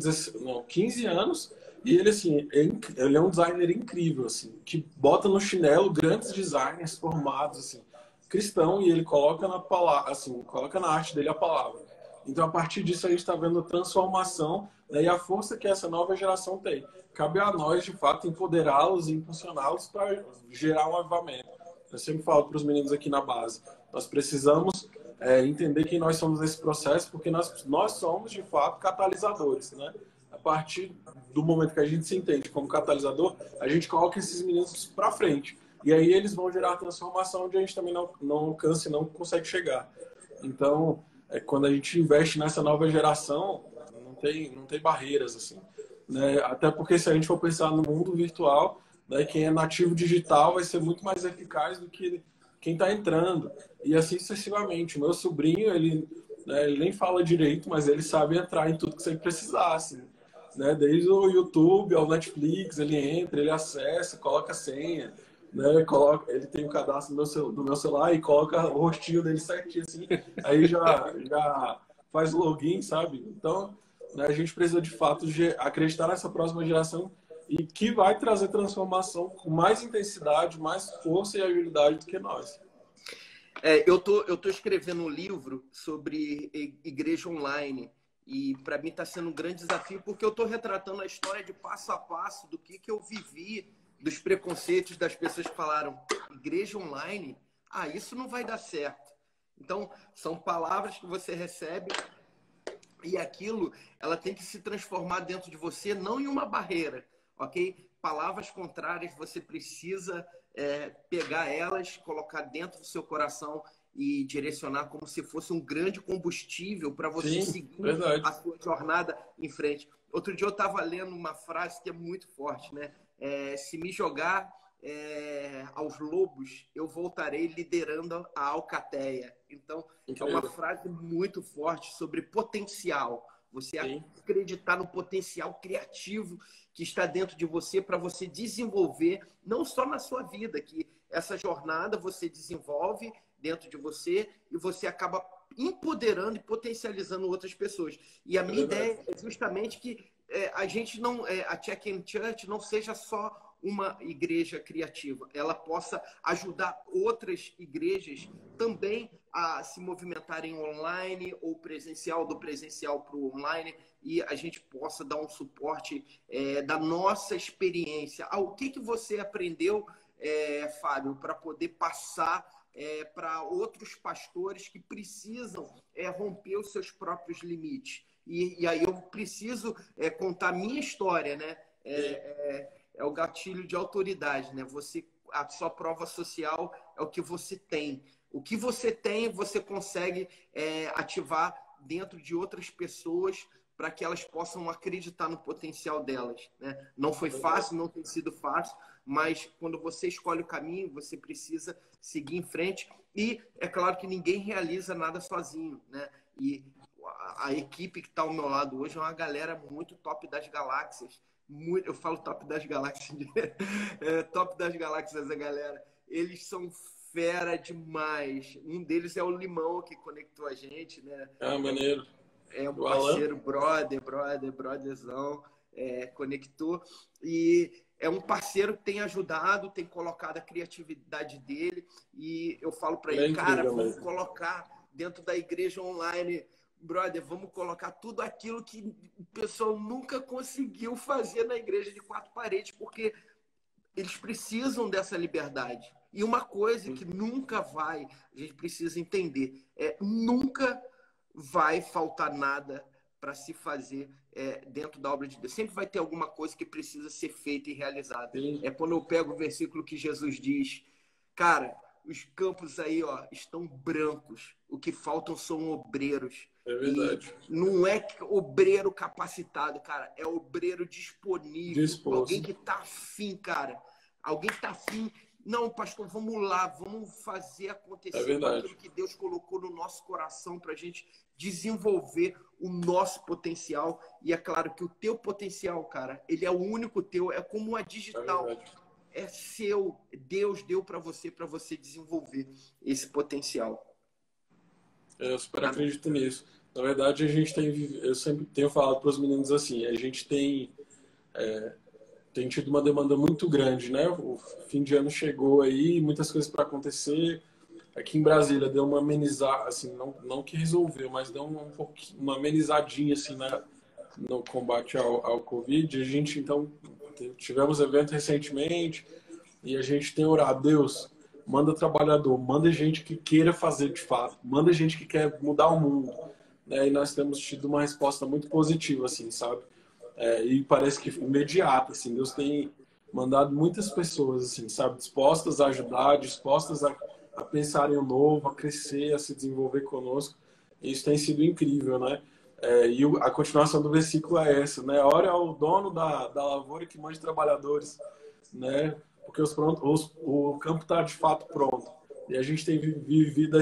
15 anos e ele, assim, ele é um designer incrível, assim, que bota no chinelo grandes designers formados, assim, cristão, e ele coloca na palavra, assim, coloca na arte dele a palavra. Então, a partir disso, a gente está vendo a transformação, né, e a força que essa nova geração tem. Cabe a nós, de fato, empoderá-los e impulsioná-los para gerar um avivamento. Eu sempre falo para os meninos aqui na base, nós precisamos entender quem nós somos nesse processo, porque nós somos, de fato, catalisadores, né? A partir do momento que a gente se entende como catalisador, a gente coloca esses meninos para frente. E aí eles vão gerar transformação onde a gente também não alcança e não consegue chegar. Então, quando a gente investe nessa nova geração, não tem barreiras, assim, né? Até porque se a gente for pensar no mundo virtual, né, quem é nativo digital vai ser muito mais eficaz do que quem está entrando. E assim sucessivamente. O meu sobrinho, ele nem fala direito, mas ele sabe entrar em tudo que você precisasse, né? Desde o YouTube ao Netflix, ele entra, ele acessa, coloca a senha, né? Ele tem o cadastro do meu celular e coloca o rostinho dele certinho, assim, aí já faz login, sabe? Então, né, a gente precisa, de fato, acreditar nessa próxima geração e que vai trazer transformação com mais intensidade, mais força e agilidade do que nós.
Eu tô escrevendo um livro sobre igreja online, e para mim está sendo um grande desafio, porque eu estou retratando a história de passo a passo do que eu vivi, dos preconceitos das pessoas que falaram igreja online, isso não vai dar certo. Então, são palavras que você recebe e aquilo, ela tem que se transformar dentro de você, não em uma barreira, ok? Palavras contrárias, você precisa pegar elas, colocar dentro do seu coração e direcionar como se fosse um grande combustível para você seguir a sua jornada em frente. Outro dia eu estava lendo uma frase que é muito forte, né? Se me jogar aos lobos, eu voltarei liderando a alcateia. Então, é uma frase muito forte sobre potencial. Você acreditar no potencial criativo que está dentro de você para você desenvolver, não só na sua vida, que essa jornada você desenvolve dentro de você e você acaba empoderando e potencializando outras pessoas. E a minha ideia é justamente que a gente não, a Check-in Church não seja só uma igreja criativa, ela possa ajudar outras igrejas também a se movimentarem online ou presencial, do presencial para o online, e a gente possa dar um suporte da nossa experiência. O que você aprendeu, Fábio, para poder passar para outros pastores que precisam romper os seus próprios limites? E aí eu preciso contar a minha história, né? É o gatilho de autoridade, né? A sua prova social é o que você tem. O que você tem, você consegue ativar dentro de outras pessoas para que elas possam acreditar no potencial delas, né? Não foi fácil, não tem sido fácil, mas quando você escolhe o caminho, você precisa seguir em frente. E é claro que ninguém realiza nada sozinho, né? E a equipe que está ao meu lado hoje é uma galera muito top das galáxias. Eu falo top das galáxias, top das galáxias, a galera. Eles são fera demais. Um deles é o Limão, que conectou a gente, né?
Maneiro.
É um parceiro, brotherzão, conectou. E é um parceiro que tem ajudado, tem colocado a criatividade dele. E eu falo para ele, cara, vamos colocar dentro da igreja online, brother, vamos colocar tudo aquilo que o pessoal nunca conseguiu fazer na igreja de 4 paredes, porque eles precisam dessa liberdade. E uma coisa que nunca a gente precisa entender, nunca vai faltar nada para se fazer dentro da obra de Deus. Sempre vai ter alguma coisa que precisa ser feita e realizada. É quando eu pego o versículo que Jesus diz, cara, os campos aí, ó, estão brancos. O que faltam são obreiros.
É verdade.
E não é obreiro capacitado, cara. É obreiro disponível.
Disposto.
Alguém que tá afim, cara. Alguém que tá afim. Não, pastor, vamos lá. Vamos fazer acontecer aquilo que Deus colocou no nosso coração pra gente desenvolver o nosso potencial. E é claro que o teu potencial, cara, ele é o único teu. É como a digital. É seu. Deus deu para você desenvolver esse potencial.
Eu super acredito nisso. Na verdade, eu sempre tenho falado para os meninos assim, a gente tem tido uma demanda muito grande, né? O fim de ano chegou aí, muitas coisas para acontecer. Aqui em Brasília deu uma amenizada, assim, não que resolveu, mas deu uma amenizadinha assim no combate ao Covid. A gente, então, tivemos evento recentemente e a gente tem orado, Deus, manda trabalhador, manda gente que queira fazer de fato, manda gente que quer mudar o mundo. E nós temos tido uma resposta muito positiva, assim, sabe? E parece que imediata, assim, Deus tem mandado muitas pessoas, assim, sabe, dispostas a ajudar, dispostas a pensar em um novo, a crescer, a se desenvolver conosco. E isso tem sido incrível, né? E a continuação do versículo é essa, né? Ora ao dono da lavoura que mande trabalhadores, né? Porque o campo está de fato pronto. E a gente tem vivido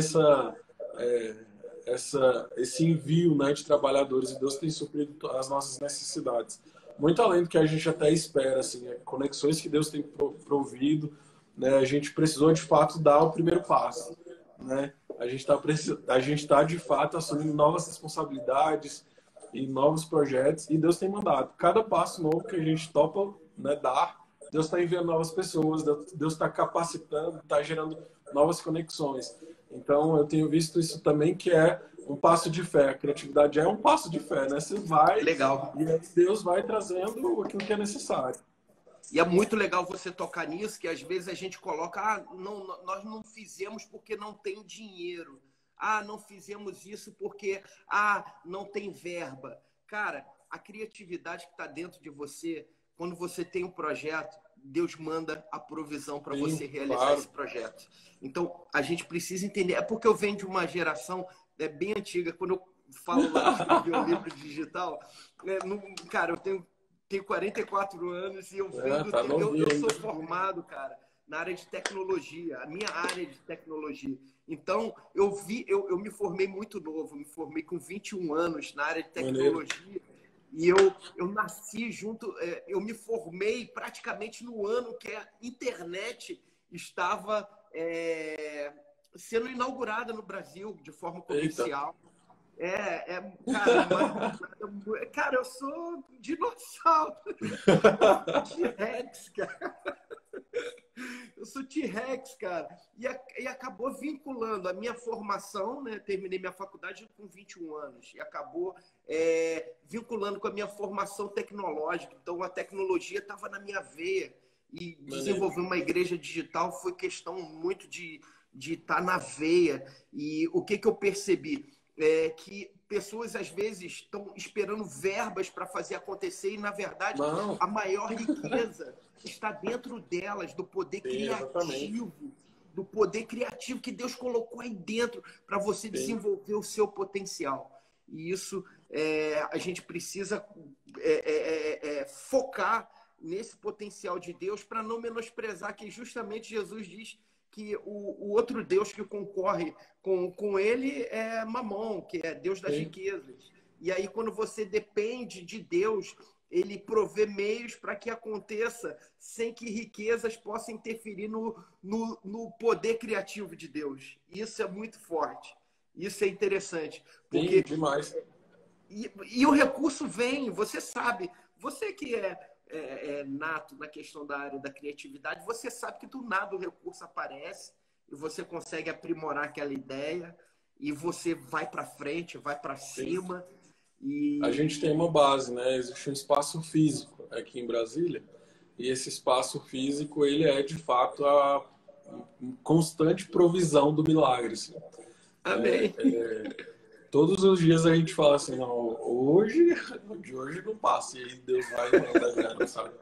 esse envio, né, de trabalhadores, e Deus tem suprido as nossas necessidades. Muito além do que a gente até espera, assim, conexões que Deus tem provido, né? A gente precisou de fato dar o primeiro passo, né? A gente tá de fato assumindo novas responsabilidades e novos projetos, e Deus tem mandado. Cada passo novo que a gente topa, né, dar, Deus está enviando novas pessoas, Deus está capacitando, está gerando novas conexões. Então, eu tenho visto isso também, que é um passo de fé. A criatividade é um passo de fé, né? Você vai
Legal.
E Deus vai trazendo aquilo que é necessário.
E é muito legal você tocar nisso, que às vezes a gente coloca, nós não fizemos porque não tem dinheiro. Não fizemos isso porque, não tem verba. Cara, a criatividade que está dentro de você, quando você tem um projeto, Deus manda a provisão para você realizar esse projeto. Então, a gente precisa entender. É porque eu venho de uma geração bem antiga. Quando eu falo lá de escrever um livro digital, cara, eu tenho 44 anos e eu venho eu sou formado, cara, na área de tecnologia, a minha área de tecnologia. Então, eu me formei muito novo, me formei com 21 anos na área de tecnologia. E eu nasci junto, eu me formei praticamente no ano que a internet estava sendo inaugurada no Brasil de forma
Eita.
comercial. Cara, cara, eu sou dinossauro. Eu sou T-Rex, cara. Eu sou T-Rex, cara. E acabou vinculando a minha formação, né? Terminei minha faculdade com 21 anos. E acabou vinculando com a minha formação tecnológica. Então, a tecnologia estava na minha veia. E desenvolver uma igreja digital foi questão muito de estar na veia. E o que eu percebi? É que pessoas, às vezes, estão esperando verbas para fazer acontecer. E, na verdade,
Não.
a maior riqueza está dentro delas, do poder
Sim, exatamente.
criativo, do poder criativo que Deus colocou aí dentro para você
Sim.
desenvolver o seu potencial. E isso a gente precisa focar nesse potencial de Deus para não menosprezar que justamente Jesus diz que o outro Deus que concorre com ele é Mamon, que é Deus das riquezas. E aí, quando você depende de Deus, ele provê meios para que aconteça sem que riquezas possam interferir no poder criativo de Deus. Isso é muito forte. Isso é interessante. Porque,
Sim, demais.
E o recurso vem, você sabe. Você que é nato na questão da área da criatividade, você sabe que do nada o recurso aparece e você consegue aprimorar aquela ideia e você vai para frente, vai para cima.
A gente tem uma base, né? Existe um espaço físico aqui em Brasília e esse espaço físico ele é de fato a constante provisão do milagre. Assim.
Amém.
Todos os dias a gente fala assim, não, hoje não passa, e aí Deus vai e manda grana, sabe?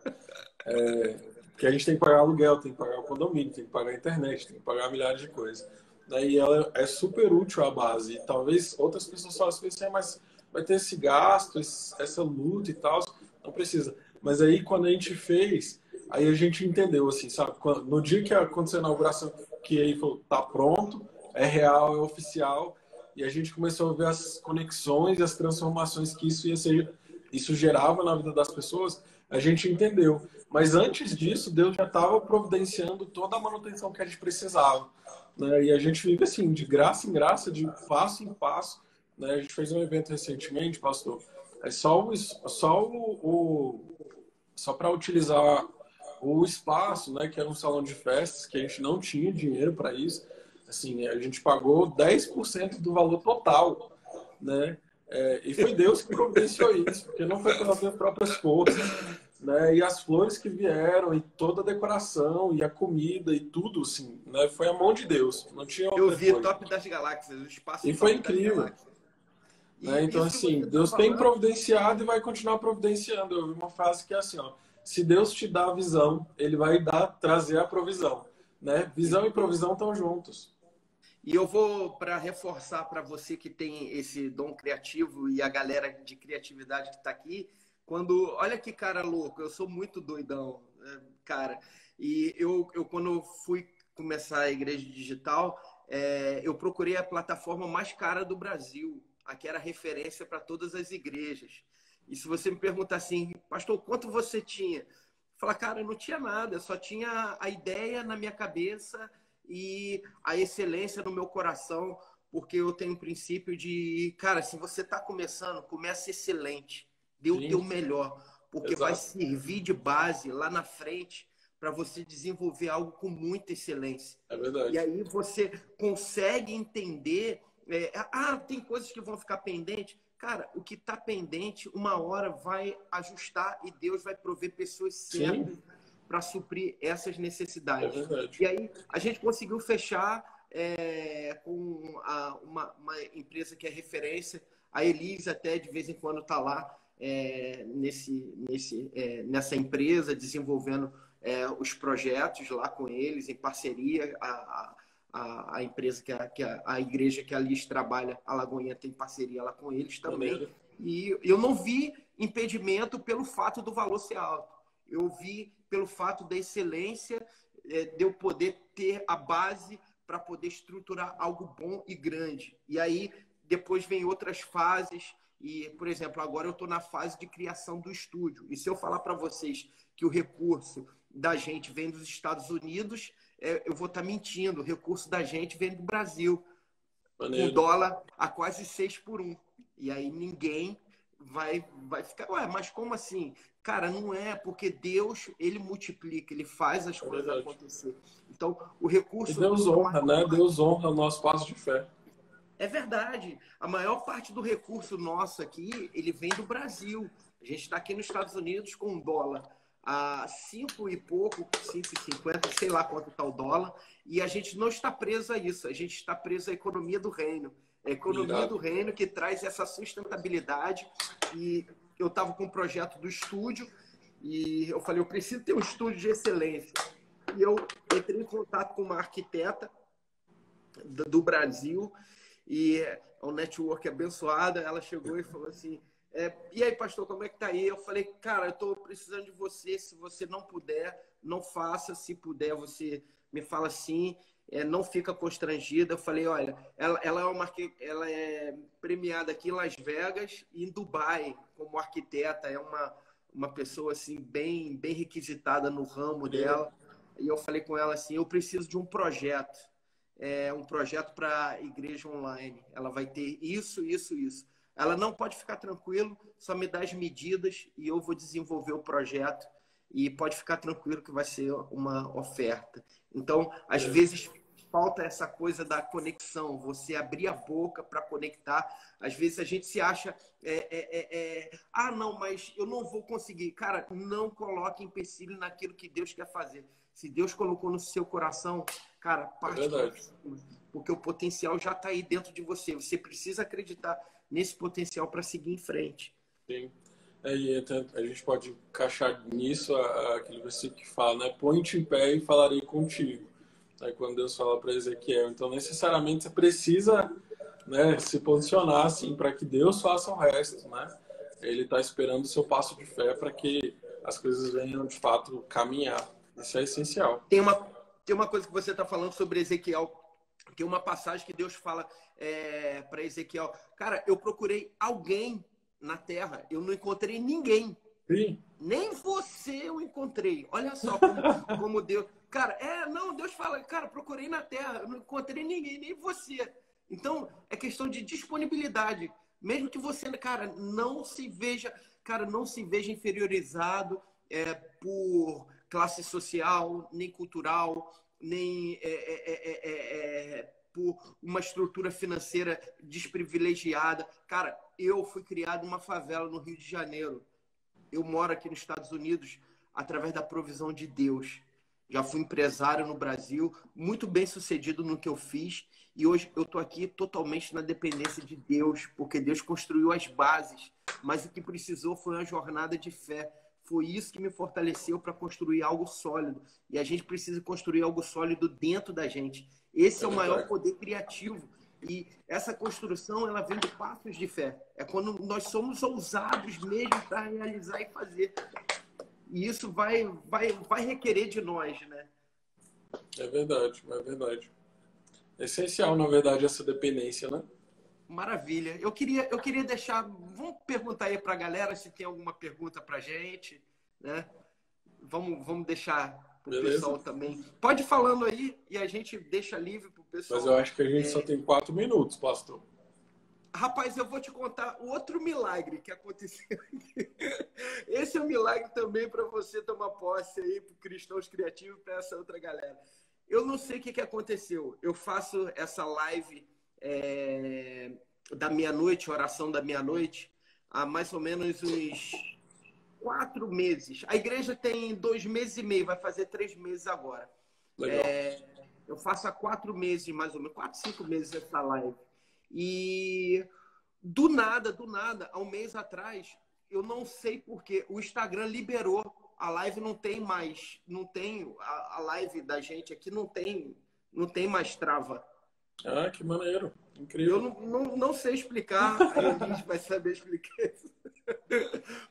Porque a gente tem que pagar aluguel, tem que pagar o condomínio, tem que pagar a internet, tem que pagar milhares de coisas. E ela é super útil a base. E talvez outras pessoas façam assim, mas vai ter esse gasto, essa luta e tal, não precisa. Mas aí quando a gente fez, aí a gente entendeu, assim, sabe? No dia que aconteceu a inauguração, que aí falou, tá pronto, é real, é oficial, e a gente começou a ver as conexões e as transformações que isso gerava na vida das pessoas, a gente entendeu. Mas antes disso, Deus já estava providenciando toda a manutenção que a gente precisava. Né? E a gente vive assim, de graça em graça, de passo em passo. Né? A gente fez um evento recentemente, pastor, só para utilizar o espaço, né, que era um salão de festas, que a gente não tinha dinheiro para isso. Assim, a gente pagou 10% do valor total, né? E foi Deus que providenciou isso, porque não foi pelas minhas próprias forças, né? E as flores que vieram, e toda a decoração, e a comida, e tudo, assim, né? Foi a mão de Deus, não tinha
Eu
outra
vi
coisa.
Top das Galáxias, o espaço
E foi
Top das
incrível.
Galáxias.
Né?
E
Então,
isso que você
assim,
está
Deus tem
falando,
providenciado e vai continuar providenciando. Eu vi uma frase que é assim, ó, se Deus te dá a visão, ele vai trazer a provisão. Né? Visão e provisão estão juntos.
e eu vou para reforçar para você que tem esse dom criativo e a galera de criatividade que está aqui, olha que cara louco, eu sou muito doidão, cara. E eu quando fui começar a igreja digital, eu procurei a plataforma mais cara do Brasil, a que era referência para todas as igrejas. E se você me perguntar assim, pastor, quanto você tinha? Falar, cara, eu não tinha nada, eu só tinha a ideia na minha cabeça e a excelência no meu coração, porque eu tenho um princípio de, cara, se você está começando, comece excelente, dê o teu
Sim,
melhor, porque vai
exato.
servir de base lá na frente para você desenvolver algo com muita excelência.
É
E
verdade.
aí você consegue entender, tem coisas que vão ficar pendentes. Cara, o que está pendente, uma hora vai ajustar e Deus vai prover pessoas certas
Sim,
para suprir essas
é
necessidades.
verdade.
E aí a gente conseguiu fechar com uma empresa que é referência. A Elise até de vez em quando está lá nessa empresa, desenvolvendo os projetos lá com eles, em parceria. A empresa a igreja que a Liz trabalha, a Lagoinha, tem parceria lá com eles também.
Maneiro.
E eu não vi impedimento pelo fato do valor ser alto. Eu vi pelo fato da excelência, de eu poder ter a base para poder estruturar algo bom e grande. E aí, depois vem outras fases. E, por exemplo, agora eu estou na fase de criação do estúdio. E se eu falar para vocês que o recurso da gente vem dos Estados Unidos, eu vou estar mentindo. O recurso da gente vem do Brasil. Com
Maneiro.
dólar a quase 6 por 1. E aí ninguém vai ficar, ué, mas como assim? Cara, não é, porque Deus, ele multiplica, ele faz as
É
coisas
verdade.
acontecer. Então, o
E
recurso,
Deus honra, né? Deus honra o nosso passo de fé.
é verdade. A maior parte do recurso nosso aqui, ele vem do Brasil. A gente está aqui nos Estados Unidos com um dólar a 5 e pouco, 5,50, sei lá quanto está o dólar, e a gente não está preso a isso, a gente está preso à economia do reino. É a economia do
Irado.
reino que traz essa sustentabilidade. E eu estava com um projeto do estúdio, e eu falei, eu preciso ter um estúdio de excelência. E eu entrei em contato com uma arquiteta do Brasil, e é um network abençoada. Ela chegou e falou assim, e aí, pastor, como é que tá aí? Eu falei, cara, eu tô precisando de você. Se você não puder, não faça. Se puder, você me fala sim. Não fica constrangida. Eu falei, olha, ela é premiada aqui em Las Vegas e em Dubai como arquiteta. É uma pessoa assim bem requisitada no ramo dela. E eu falei com ela assim, eu preciso de um projeto. Um projeto para igreja online. Ela vai ter isso, isso, isso. Ela não pode ficar tranquilo, só me dá as medidas e eu vou desenvolver o projeto. E pode ficar tranquilo que vai ser uma oferta. Então, às vezes, falta essa coisa da conexão, você abrir a boca para conectar. Às vezes a gente se acha, não, mas eu não vou conseguir. Cara, não coloque empecilho naquilo que Deus quer fazer. Se Deus colocou no seu coração, cara, parte para cima, porque o potencial já está aí dentro de você. Você precisa acreditar nesse potencial para seguir em frente.
Sim. E a gente pode encaixar nisso aquele versículo que fala, né? Põe-te em pé e falarei contigo. Aí quando Deus fala para Ezequiel. Então, necessariamente, você precisa, né, se posicionar assim para que Deus faça o resto, né? Ele está esperando o seu passo de fé para que as coisas venham, de fato, caminhar. Isso é essencial.
Tem uma coisa que você está falando sobre Ezequiel. Tem uma passagem que Deus fala para Ezequiel. Cara, eu procurei alguém na terra, eu não encontrei ninguém.
Sim.
Nem você eu encontrei. Olha só como Deus... Cara, Deus fala, cara, procurei na terra, eu não encontrei ninguém, nem você. Então, é questão de disponibilidade. Mesmo que você, cara, não se veja inferiorizado por classe social, nem cultural, nem por uma estrutura financeira desprivilegiada. Cara, eu fui criado numa favela no Rio de Janeiro. Eu moro aqui nos Estados Unidos através da provisão de Deus. Já fui empresário no Brasil, muito bem sucedido no que eu fiz. E hoje eu estou aqui totalmente na dependência de Deus, porque Deus construiu as bases. Mas o que precisou foi uma jornada de fé. Foi isso que me fortaleceu para construir algo sólido. E a gente precisa construir algo sólido dentro da gente. Esse é o maior poder criativo. E essa construção, ela vem de passos de fé. É quando nós somos ousados mesmo para realizar e fazer. E isso vai requerer de nós, né?
É verdade, é verdade. É essencial, na verdade, essa dependência, né?
Maravilha. Eu queria deixar... Vamos perguntar aí para a galera se tem alguma pergunta para a gente, né? Vamos deixar para o pessoal também. Pode ir falando aí e a gente deixa livre para o pessoal.
Mas eu acho que a gente só tem 4 minutos, pastor.
Rapaz, eu vou te contar outro milagre que aconteceu aqui. Esse é um milagre também para você tomar posse aí, para cristãos criativos, para essa outra galera. Eu não sei o que aconteceu. Eu faço essa live da meia-noite, oração da meia-noite, há mais ou menos uns 4 meses. A igreja tem 2 meses e meio, vai fazer 3 meses agora.
Legal.
Eu faço há 4 meses, mais ou menos, 4, 5 meses essa live. E do nada, há um mês atrás, eu não sei porquê, o Instagram liberou, a live não tem mais, a live da gente aqui não tem mais trava.
Ah, que maneiro, incrível.
Eu não sei explicar, aí a gente vai saber explicar isso.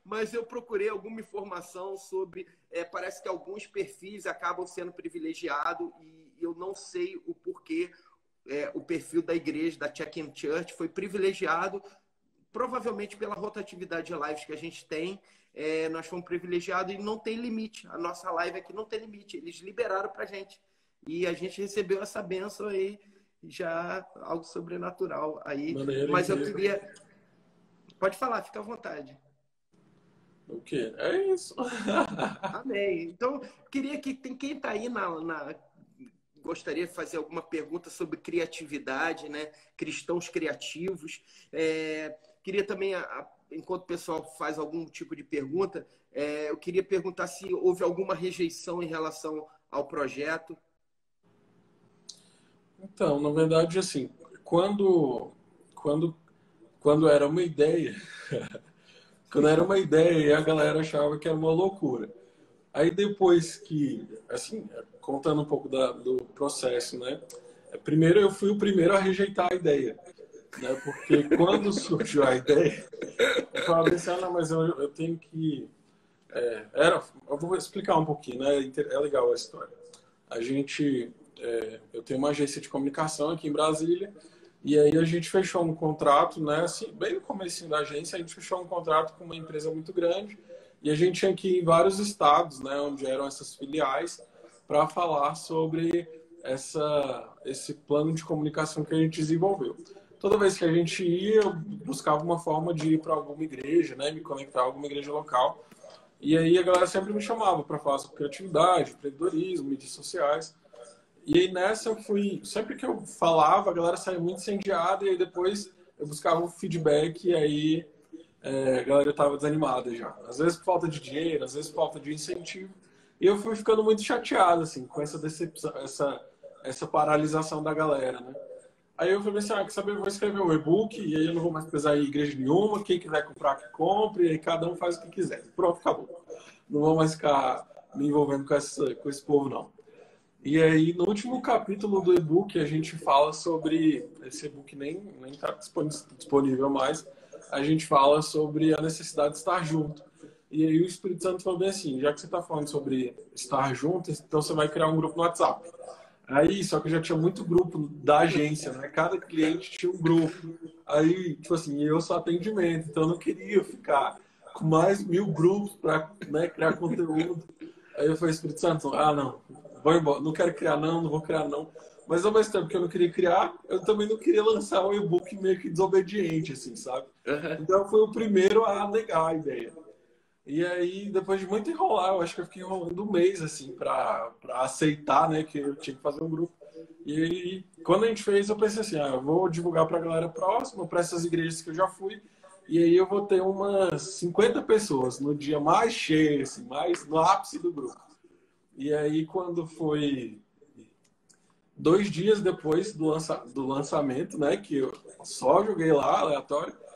Mas eu procurei alguma informação sobre, parece que alguns perfis acabam sendo privilegiados e eu não sei o porquê. O perfil da igreja, da Check-in Church, foi privilegiado, provavelmente pela rotatividade de lives que a gente tem. Nós fomos privilegiados e não tem limite. A nossa live aqui não tem limite. Eles liberaram para a gente. e a gente recebeu essa bênção aí, já algo sobrenatural aí.
Maneiro,
Mas eu
incrível.
queria... Pode falar, fica à vontade.
O quê? É isso.
Amém. Então, queria que quem está aí gostaria de fazer alguma pergunta sobre criatividade, né? Cristãos criativos. Queria também, enquanto o pessoal faz algum tipo de pergunta, eu queria perguntar se houve alguma rejeição em relação ao projeto.
Então, na verdade, assim, quando, quando era uma ideia, quando era uma ideia, e a galera achava que era uma loucura. Aí depois que, assim, contando um pouco do processo, né? Primeiro eu fui o primeiro a rejeitar a ideia, né? Porque quando surgiu a ideia, eu falava assim, ah, não, mas eu tenho que... eu vou explicar um pouquinho, né? É legal a história. Eu tenho uma agência de comunicação aqui em Brasília, e aí a gente fechou um contrato, né? Assim, bem no começo da agência, a gente fechou um contrato com uma empresa muito grande, e a gente tinha que ir em vários estados, né? Onde eram essas filiais, para falar sobre esse plano de comunicação que a gente desenvolveu. Toda vez que a gente ia, eu buscava uma forma de ir para alguma igreja, né? Me conectar a alguma igreja local. E aí a galera sempre me chamava para falar sobre criatividade, empreendedorismo, mídias sociais. E aí nessa eu fui, sempre que eu falava, a galera saía muito incendiada e aí depois eu buscava um feedback e aí a galera estava desanimada já. Às vezes por falta de dinheiro, às vezes por falta de incentivo. E eu fui ficando muito chateado, assim, com essa decepção, essa paralisação da galera, né? Aí eu falei assim, quer saber, eu vou escrever um e-book e aí eu não vou mais precisar ir em igreja nenhuma, quem quiser comprar, que compre, e aí cada um faz o que quiser. Pronto, acabou. Não vou mais ficar me envolvendo com esse povo, não. E aí, no último capítulo do e-book, a gente fala sobre... Esse e-book nem está disponível mais. A gente fala sobre a necessidade de estar junto. E aí o Espírito Santo falou bem assim, já que você está falando sobre estar junto, então você vai criar um grupo no WhatsApp. Aí, só que eu já tinha muito grupo da agência, né? Cada cliente tinha um grupo. Aí, tipo assim, eu só atendimento, então eu não queria ficar com mais 1000 grupos para, né, criar conteúdo. Aí eu falei, Espírito Santo, não, vou embora, não quero criar não vou criar não. Mas ao mesmo tempo que eu não queria criar, eu também não queria lançar um e-book meio que desobediente, assim, sabe?
Uhum.
Então eu fui o primeiro a negar a ideia. E aí, depois de muito enrolar, eu acho que eu fiquei enrolando um mês, assim, para aceitar, né, que eu tinha que fazer um grupo. E aí, quando a gente fez, eu pensei assim, eu vou divulgar para a galera próxima, para essas igrejas que eu já fui, e aí eu vou ter umas 50 pessoas no dia mais cheio, assim, mais no ápice do grupo. E aí, quando foi 2 dias depois do lançamento, né, que eu só joguei lá, aleatório,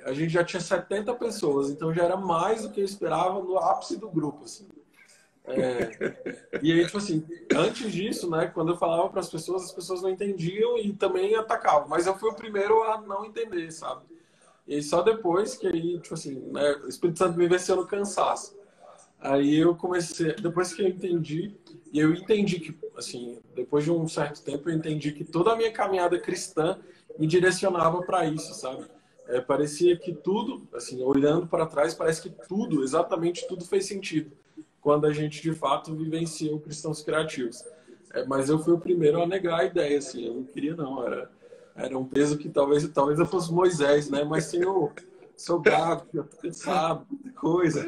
a gente já tinha 70 pessoas, então já era mais do que eu esperava no ápice do grupo, assim. E aí, tipo assim, antes disso, né, quando eu falava para as pessoas não entendiam e também atacavam, mas eu fui o primeiro a não entender, sabe? E aí, só depois que aí, tipo assim, né, o Espírito Santo me venceu no cansaço. Aí eu comecei, depois que eu entendi, e eu entendi que, assim, depois de um certo tempo, eu entendi que toda a minha caminhada cristã me direcionava para isso, sabe? Parecia que tudo, assim, olhando para trás, parece que tudo, exatamente tudo fez sentido quando a gente de fato vivencia o Cristãos Criativos. Mas eu fui o primeiro a negar a ideia, assim, eu não queria não, era um peso que talvez eu fosse Moisés, né? Mas Senhor, sou gago, eu tô cansado, muita coisa.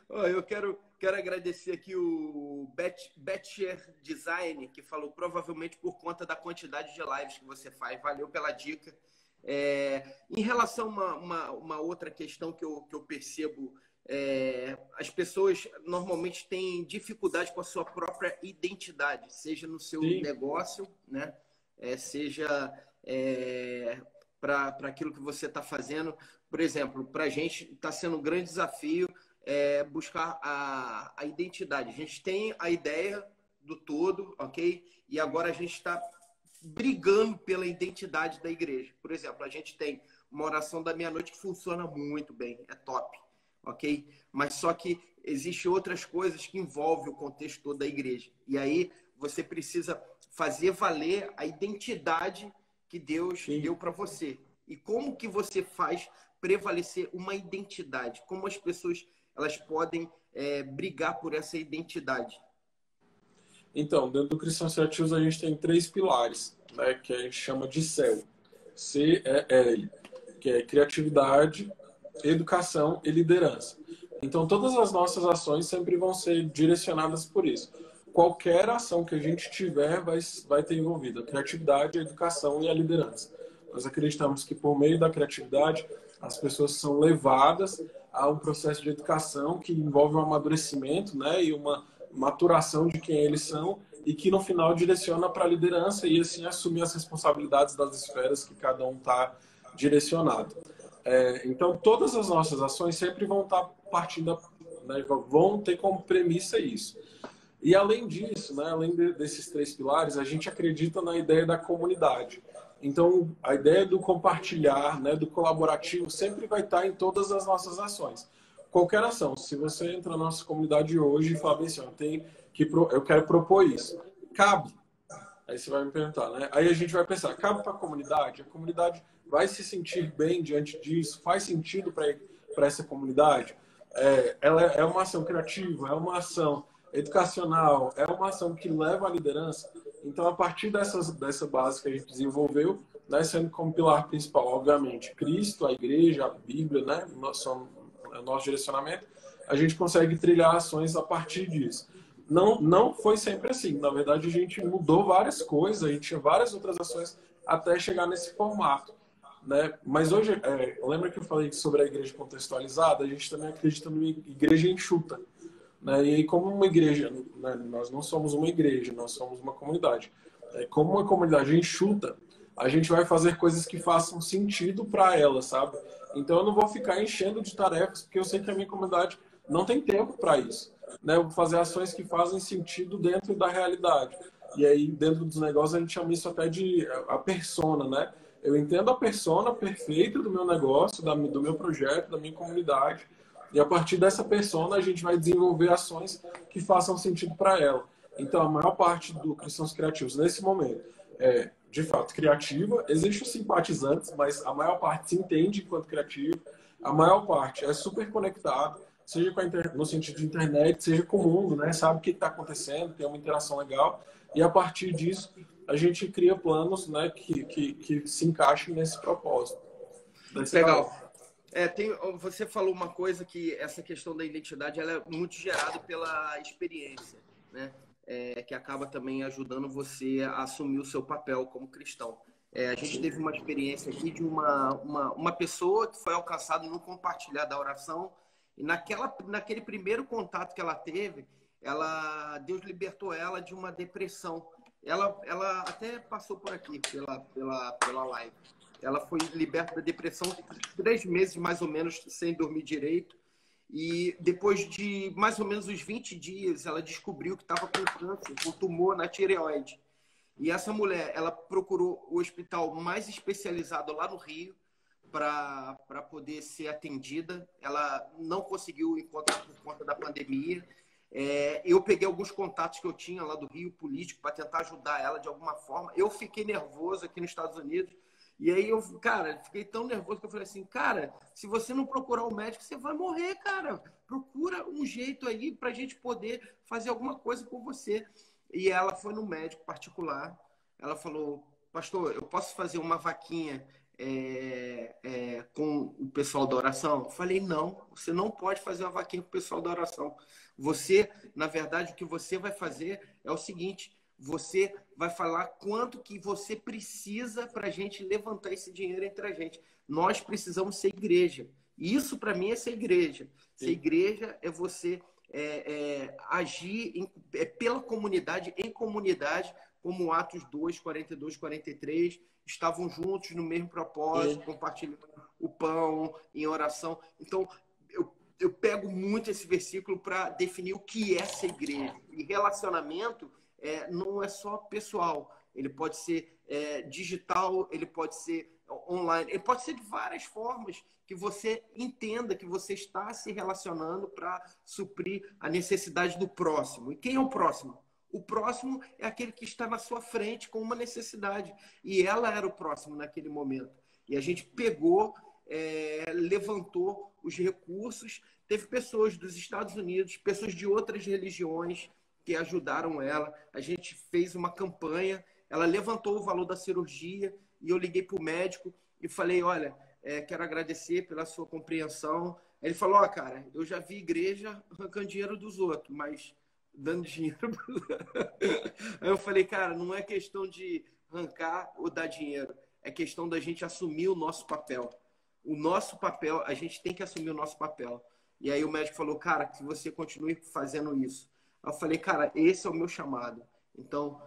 Eu quero agradecer aqui o Betcher Design, que falou provavelmente por conta da quantidade de lives que você faz. Valeu pela dica. Em relação a uma outra questão que eu percebo, as pessoas normalmente têm dificuldade com a sua própria identidade, seja no seu
Sim.
negócio, né? Seja para aquilo que você está fazendo. Por exemplo, para a gente está sendo um grande desafio buscar a identidade. A gente tem a ideia do todo, ok? E agora a gente está brigando pela identidade da igreja. Por exemplo, a gente tem uma oração da meia-noite que funciona muito bem, é top, ok? Mas só que existem outras coisas que envolvem o contexto todo da igreja. E aí você precisa fazer valer a identidade que Deus deu para você. E como que você faz prevalecer uma identidade? Como as pessoas elas podem brigar por essa identidade?
Então, dentro do Cristãos Criativos a gente tem 3 pilares, né, que a gente chama de CEL. C-E-L, que é criatividade, educação e liderança. Então, todas as nossas ações sempre vão ser direcionadas por isso. Qualquer ação que a gente tiver vai ter envolvido a criatividade, a educação e a liderança. Nós acreditamos que por meio da criatividade as pessoas são levadas a um processo de educação que envolve um amadurecimento, né, e uma maturação de quem eles são e que no final direciona para a liderança e assim assumir as responsabilidades das esferas que cada um está direcionado. Então todas as nossas ações sempre vão estar partindo, né, vão ter como premissa isso. E além disso, né, além desses 3 pilares, a gente acredita na ideia da comunidade. Então, a ideia do compartilhar, né, do colaborativo, sempre vai estar em todas as nossas ações. Qualquer ação, se você entra na nossa comunidade hoje e fala assim, eu quero propor isso, cabe. Aí você vai me perguntar, né? Aí a gente vai pensar, cabe para a comunidade? A comunidade vai se sentir bem diante disso? Faz sentido para essa comunidade? Ela é uma ação criativa, é uma ação educacional, é uma ação que leva à liderança. Então, a partir dessa base que a gente desenvolveu, né, sendo como pilar principal, obviamente, Cristo, a igreja, a Bíblia, né, o nosso direcionamento, a gente consegue trilhar ações a partir disso. Não foi sempre assim. Na verdade, a gente mudou várias coisas, a gente tinha várias outras ações até chegar nesse formato, né? Mas hoje, lembra que eu falei sobre a igreja contextualizada? A gente também acredita numa igreja enxuta, né? E aí, como uma igreja, né, nós não somos uma igreja, nós somos uma comunidade. Como uma comunidade enxuta, a gente vai fazer coisas que façam sentido para ela, sabe? Então, eu não vou ficar enchendo de tarefas, porque eu sei que a minha comunidade não tem tempo para isso, né? Eu vou fazer ações que fazem sentido dentro da realidade. E aí, dentro dos negócios, a gente chama isso até de a persona, né? Eu entendo a persona perfeita do meu negócio, do meu projeto, da minha comunidade. E a partir dessa persona, a gente vai desenvolver ações que façam sentido para ela. Então, a maior parte do Cristãos Criativos, nesse momento, é, de fato, criativa. Existem os simpatizantes, mas a maior parte se entende enquanto criativo. A maior parte é super conectado, seja no sentido de internet, seja com o mundo, né? Sabe o que está acontecendo, tem uma interação legal. E a partir disso, a gente cria planos, né, que se encaixem nesse propósito.
Legal. Você falou uma coisa que essa questão da identidade ela é muito gerada pela experiência, né? Que acaba também ajudando você a assumir o seu papel como cristão. A gente teve uma experiência aqui de uma pessoa que foi alcançada no compartilhar da oração e naquele primeiro contato que ela teve, Deus libertou ela de uma depressão. Ela até passou por aqui pela live. Ela foi liberta da depressão 3 meses, mais ou menos, sem dormir direito. E depois de mais ou menos uns 20 dias, ela descobriu que estava com câncer, com tumor na tireoide. E essa mulher, ela procurou o hospital mais especializado lá no Rio para poder ser atendida. Ela não conseguiu encontrar por conta da pandemia. Eu peguei alguns contatos que eu tinha lá do Rio, político, para tentar ajudar ela de alguma forma. Eu fiquei nervoso aqui nos Estados Unidos. E aí fiquei tão nervoso que eu falei assim, cara, se você não procurar um médico, você vai morrer, cara. Procura um jeito aí pra gente poder fazer alguma coisa por você. E ela foi no médico particular. Ela falou, pastor, eu posso fazer uma vaquinha com o pessoal da oração? Eu falei, não, você não pode fazer uma vaquinha com o pessoal da oração. Você, na verdade, o que você vai fazer é o seguinte, você vai falar quanto que você precisa para a gente levantar esse dinheiro entre a gente. Nós precisamos ser igreja. Isso, para mim, é ser igreja. Ser igreja é você agir pela comunidade, em comunidade, como Atos 2, 42, 43, estavam juntos no mesmo propósito, compartilhando o pão, em oração. Então, eu pego muito esse versículo para definir o que é ser igreja. E relacionamento não é só pessoal, ele pode ser digital, ele pode ser online, ele pode ser de várias formas que você entenda que você está se relacionando para suprir a necessidade do próximo. E quem é o próximo? O próximo é aquele que está na sua frente com uma necessidade. E ela era o próximo naquele momento. E a gente pegou, levantou os recursos. Teve pessoas dos Estados Unidos, pessoas de outras religiões, que ajudaram ela. A gente fez uma campanha, ela levantou o valor da cirurgia e eu liguei para o médico e falei, olha, quero agradecer pela sua compreensão. Ele falou, ó, cara, eu já vi igreja arrancando dinheiro dos outros, mas dando dinheiro pros outros. Aí eu falei, cara, não é questão de arrancar ou dar dinheiro, é questão da gente assumir o nosso papel. O nosso papel, a gente tem que assumir o nosso papel. E aí o médico falou, cara, que você continue fazendo isso. Aí eu falei, cara, esse é o meu chamado. Então,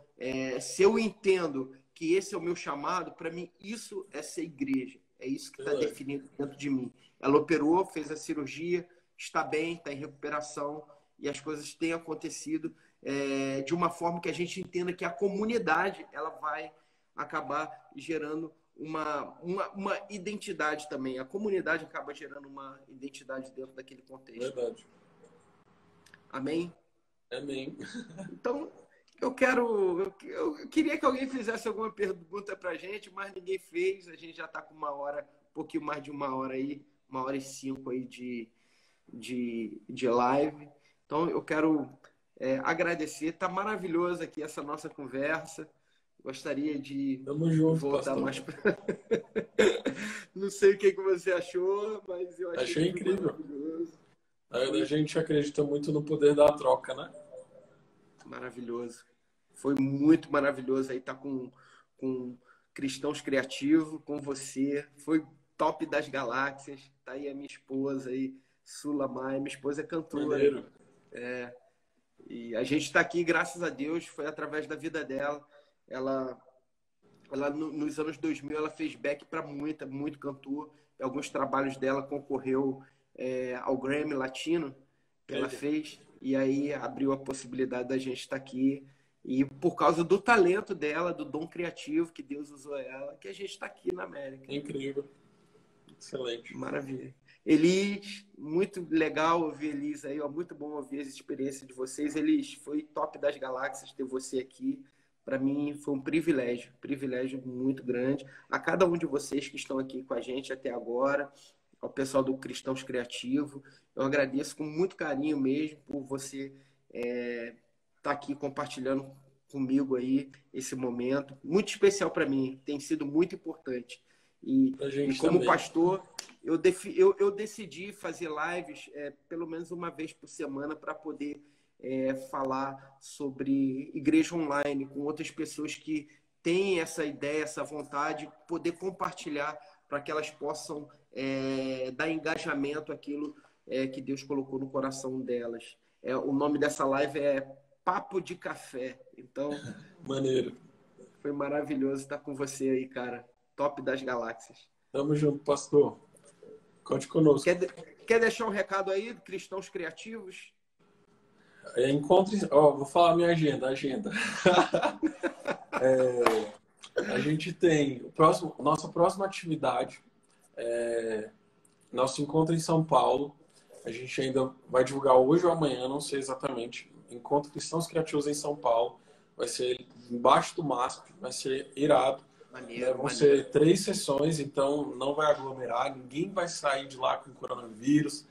se eu entendo que esse é o meu chamado, para mim isso é ser igreja. É isso que está definido dentro de mim. Ela operou, fez a cirurgia, está bem, está em recuperação e as coisas têm acontecido de uma forma que a gente entenda que a comunidade ela vai acabar gerando uma identidade também. A comunidade acaba gerando uma identidade dentro daquele contexto.
Verdade.
Amém?
Amém.
Então, eu queria que alguém fizesse alguma pergunta para a gente, mas ninguém fez. A gente já está com uma hora, um pouquinho mais de uma hora aí, 1h05 aí de live. Então, eu quero agradecer. Tá maravilhoso aqui essa nossa conversa. Gostaria de
Tamo junto,
voltar
pastor.
mais para... Não sei o que você achou, mas eu
Achei incrível.
Maravilhoso.
A gente acredita muito no poder da troca, né?
Maravilhoso. Foi muito maravilhoso aí estar com Cristãos Criativos, com você. Foi top das galáxias. Tá aí a minha esposa aí, Sula Maia. Minha esposa é cantora.
Maneiro.
E a gente está aqui, graças a Deus, foi através da vida dela. Ela nos anos 2000, ela fez back para muito cantor. Alguns trabalhos dela concorreu ao Grammy Latino que ela fez. E aí abriu a possibilidade da gente estar aqui. E por causa do talento dela, do dom criativo que Deus usou ela, que a gente está aqui na América.
Incrível. Excelente.
Maravilha. Elis, muito legal ouvir Elis aí, ó, muito bom ouvir as experiências de vocês. Elis, foi top das galáxias ter você aqui. Para mim foi um privilégio muito grande. A cada um de vocês que estão aqui com a gente até agora, ao pessoal do Cristãos Criativo, eu agradeço com muito carinho mesmo por você estar aqui compartilhando comigo aí esse momento. Muito especial para mim, tem sido muito importante. E como também. Pastor, eu decidi fazer lives pelo menos uma vez por semana para poder falar sobre igreja online com outras pessoas que têm essa ideia, essa vontade, poder compartilhar para que elas possam dar engajamento àquilo que Deus colocou no coração delas. O nome dessa live é Papo de Café. Então,
maneiro.
Foi maravilhoso estar com você aí, cara. Top das galáxias.
Tamo junto, pastor. Conte conosco.
Quer deixar um recado aí, Cristãos Criativos?
Vou falar minha agenda. A gente tem nossa próxima atividade, nosso encontro em São Paulo. A gente ainda vai divulgar hoje ou amanhã, não sei exatamente. Encontro Cristãos Criativos em São Paulo. Vai ser embaixo do MASP, vai ser irado. Vão ser 3 sessões, então não vai aglomerar, ninguém vai sair de lá com coronavírus,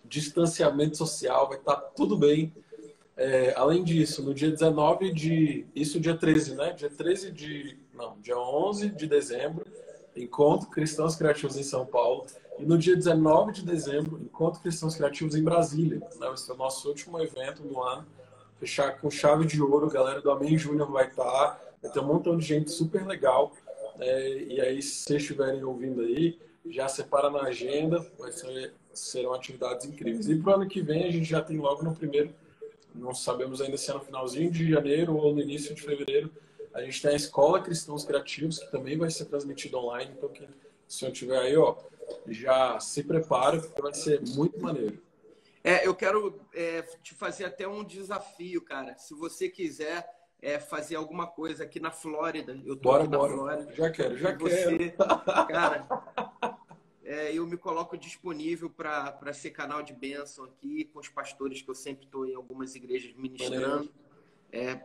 distanciamento social, vai estar tudo bem. Além disso, no dia 19 isso dia 13, né? Dia 11 de dezembro, Encontro Cristãos Criativos em São Paulo. E no dia 19 de dezembro, Encontro Cristãos Criativos em Brasília. Esse é o nosso último evento do ano. Fechar com chave de ouro, a galera do Amém Júnior vai estar. Vai ter um montão de gente super legal. E aí, se vocês estiverem ouvindo aí, já separa na agenda. Serão atividades incríveis. E para o ano que vem, a gente já tem logo no primeiro. Não sabemos ainda se é no finalzinho de janeiro ou no início de fevereiro. A gente tem a Escola Cristãos Criativos, que também vai ser transmitida online. Então, se o senhor estiver aí, já se prepara, porque vai ser muito maneiro.
Eu quero te fazer até um desafio, cara. Se você quiser fazer alguma coisa aqui na Flórida, eu tô aqui na Flórida.
Já quero.
Cara, eu me coloco disponível para ser canal de bênção aqui com os pastores que eu sempre estou em algumas igrejas ministrando.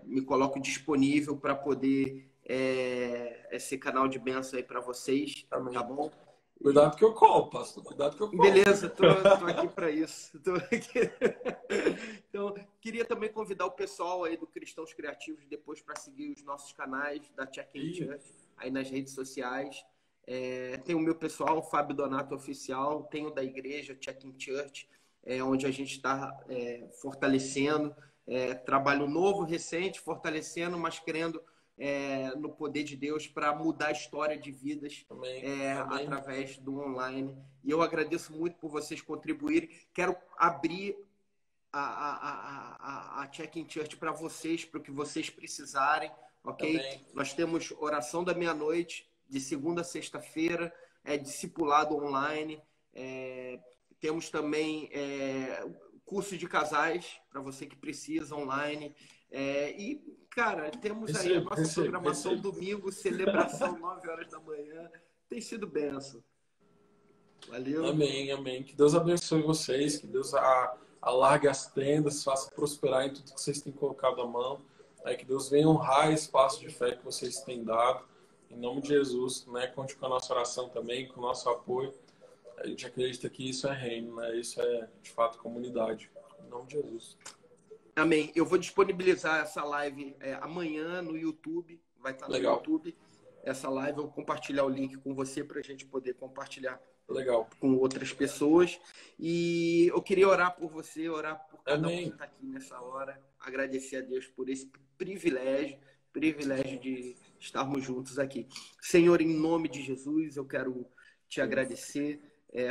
Me coloco disponível para poder ser canal de bênção aí para vocês.
Amém.
Tá bom?
Cuidado que eu colo, pastor. Cuidado que eu colo.
Beleza, tô aqui para isso. Então, queria também convidar o pessoal aí do Cristãos Criativos depois para seguir os nossos canais da Check-in Church aí nas redes sociais. Tem o meu pessoal, Fábio Donato Oficial, tem o da igreja Check-in Church, onde a gente está fortalecendo. Trabalho novo, recente, fortalecendo, mas crendo no poder de Deus para mudar a história de vidas através do online. E eu agradeço muito por vocês contribuírem. Quero abrir a Check-in Church para vocês, para o que vocês precisarem, ok?
Amém.
Nós temos oração da meia-noite, de segunda a sexta-feira, discipulado online. Temos também curso de casais, para você que precisa, online. E, cara, temos aí a nossa programação domingo, celebração 9 horas da manhã. Tem sido benção. Valeu.
Amém, amém. Que Deus abençoe vocês, que Deus alargue as tendas, faça prosperar em tudo que vocês têm colocado à mão. Que Deus venha honrar esse passo de fé que vocês têm dado. Em nome de Jesus, né? Conte com a nossa oração também, com o nosso apoio. A gente acredita que isso é reino, né? Isso é, de fato, comunidade. Em nome de Jesus.
Amém. Eu vou disponibilizar essa live amanhã no YouTube. Vai estar no YouTube. Essa live, eu vou compartilhar o link com você para a gente poder compartilhar com outras pessoas. E eu queria orar por você, orar por cada um que está aqui nessa hora. Agradecer a Deus por esse privilégio de estarmos juntos aqui. Senhor, em nome de Jesus, eu quero te agradecer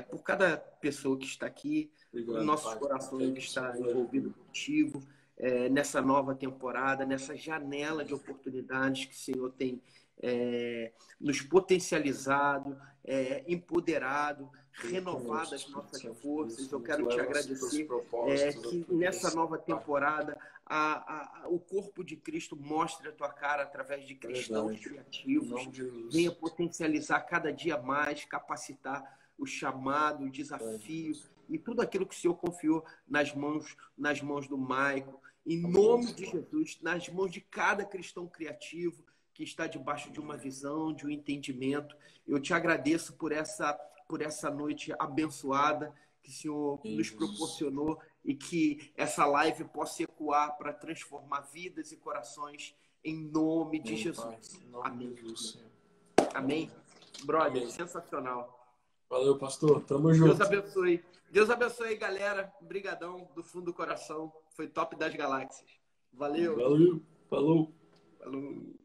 por cada pessoa que está aqui, por nossos corações que está envolvido contigo, nessa nova temporada, nessa janela de oportunidades que o Senhor tem nos potencializado, empoderado, renovado as nossas forças. Eu quero te agradecer que nessa nova temporada o corpo de Cristo mostre a tua cara através de cristãos criativos. Venha potencializar cada dia mais, capacitar o chamado, o desafio e tudo aquilo que o Senhor confiou nas mãos do Maico. Em nome de Jesus, nas mãos de cada cristão criativo que está debaixo de uma visão, de um entendimento. Eu te agradeço por essa noite abençoada que o Senhor nos proporcionou e que essa live possa ecoar para transformar vidas e corações em nome de Jesus. Amém. Amém. Brother, amém. Sensacional.
Valeu, pastor. Tamo junto.
Deus abençoe. Deus abençoe, galera. Brigadão do fundo do coração. Foi top das galáxias. Valeu.
Valeu. Falou.
Falou.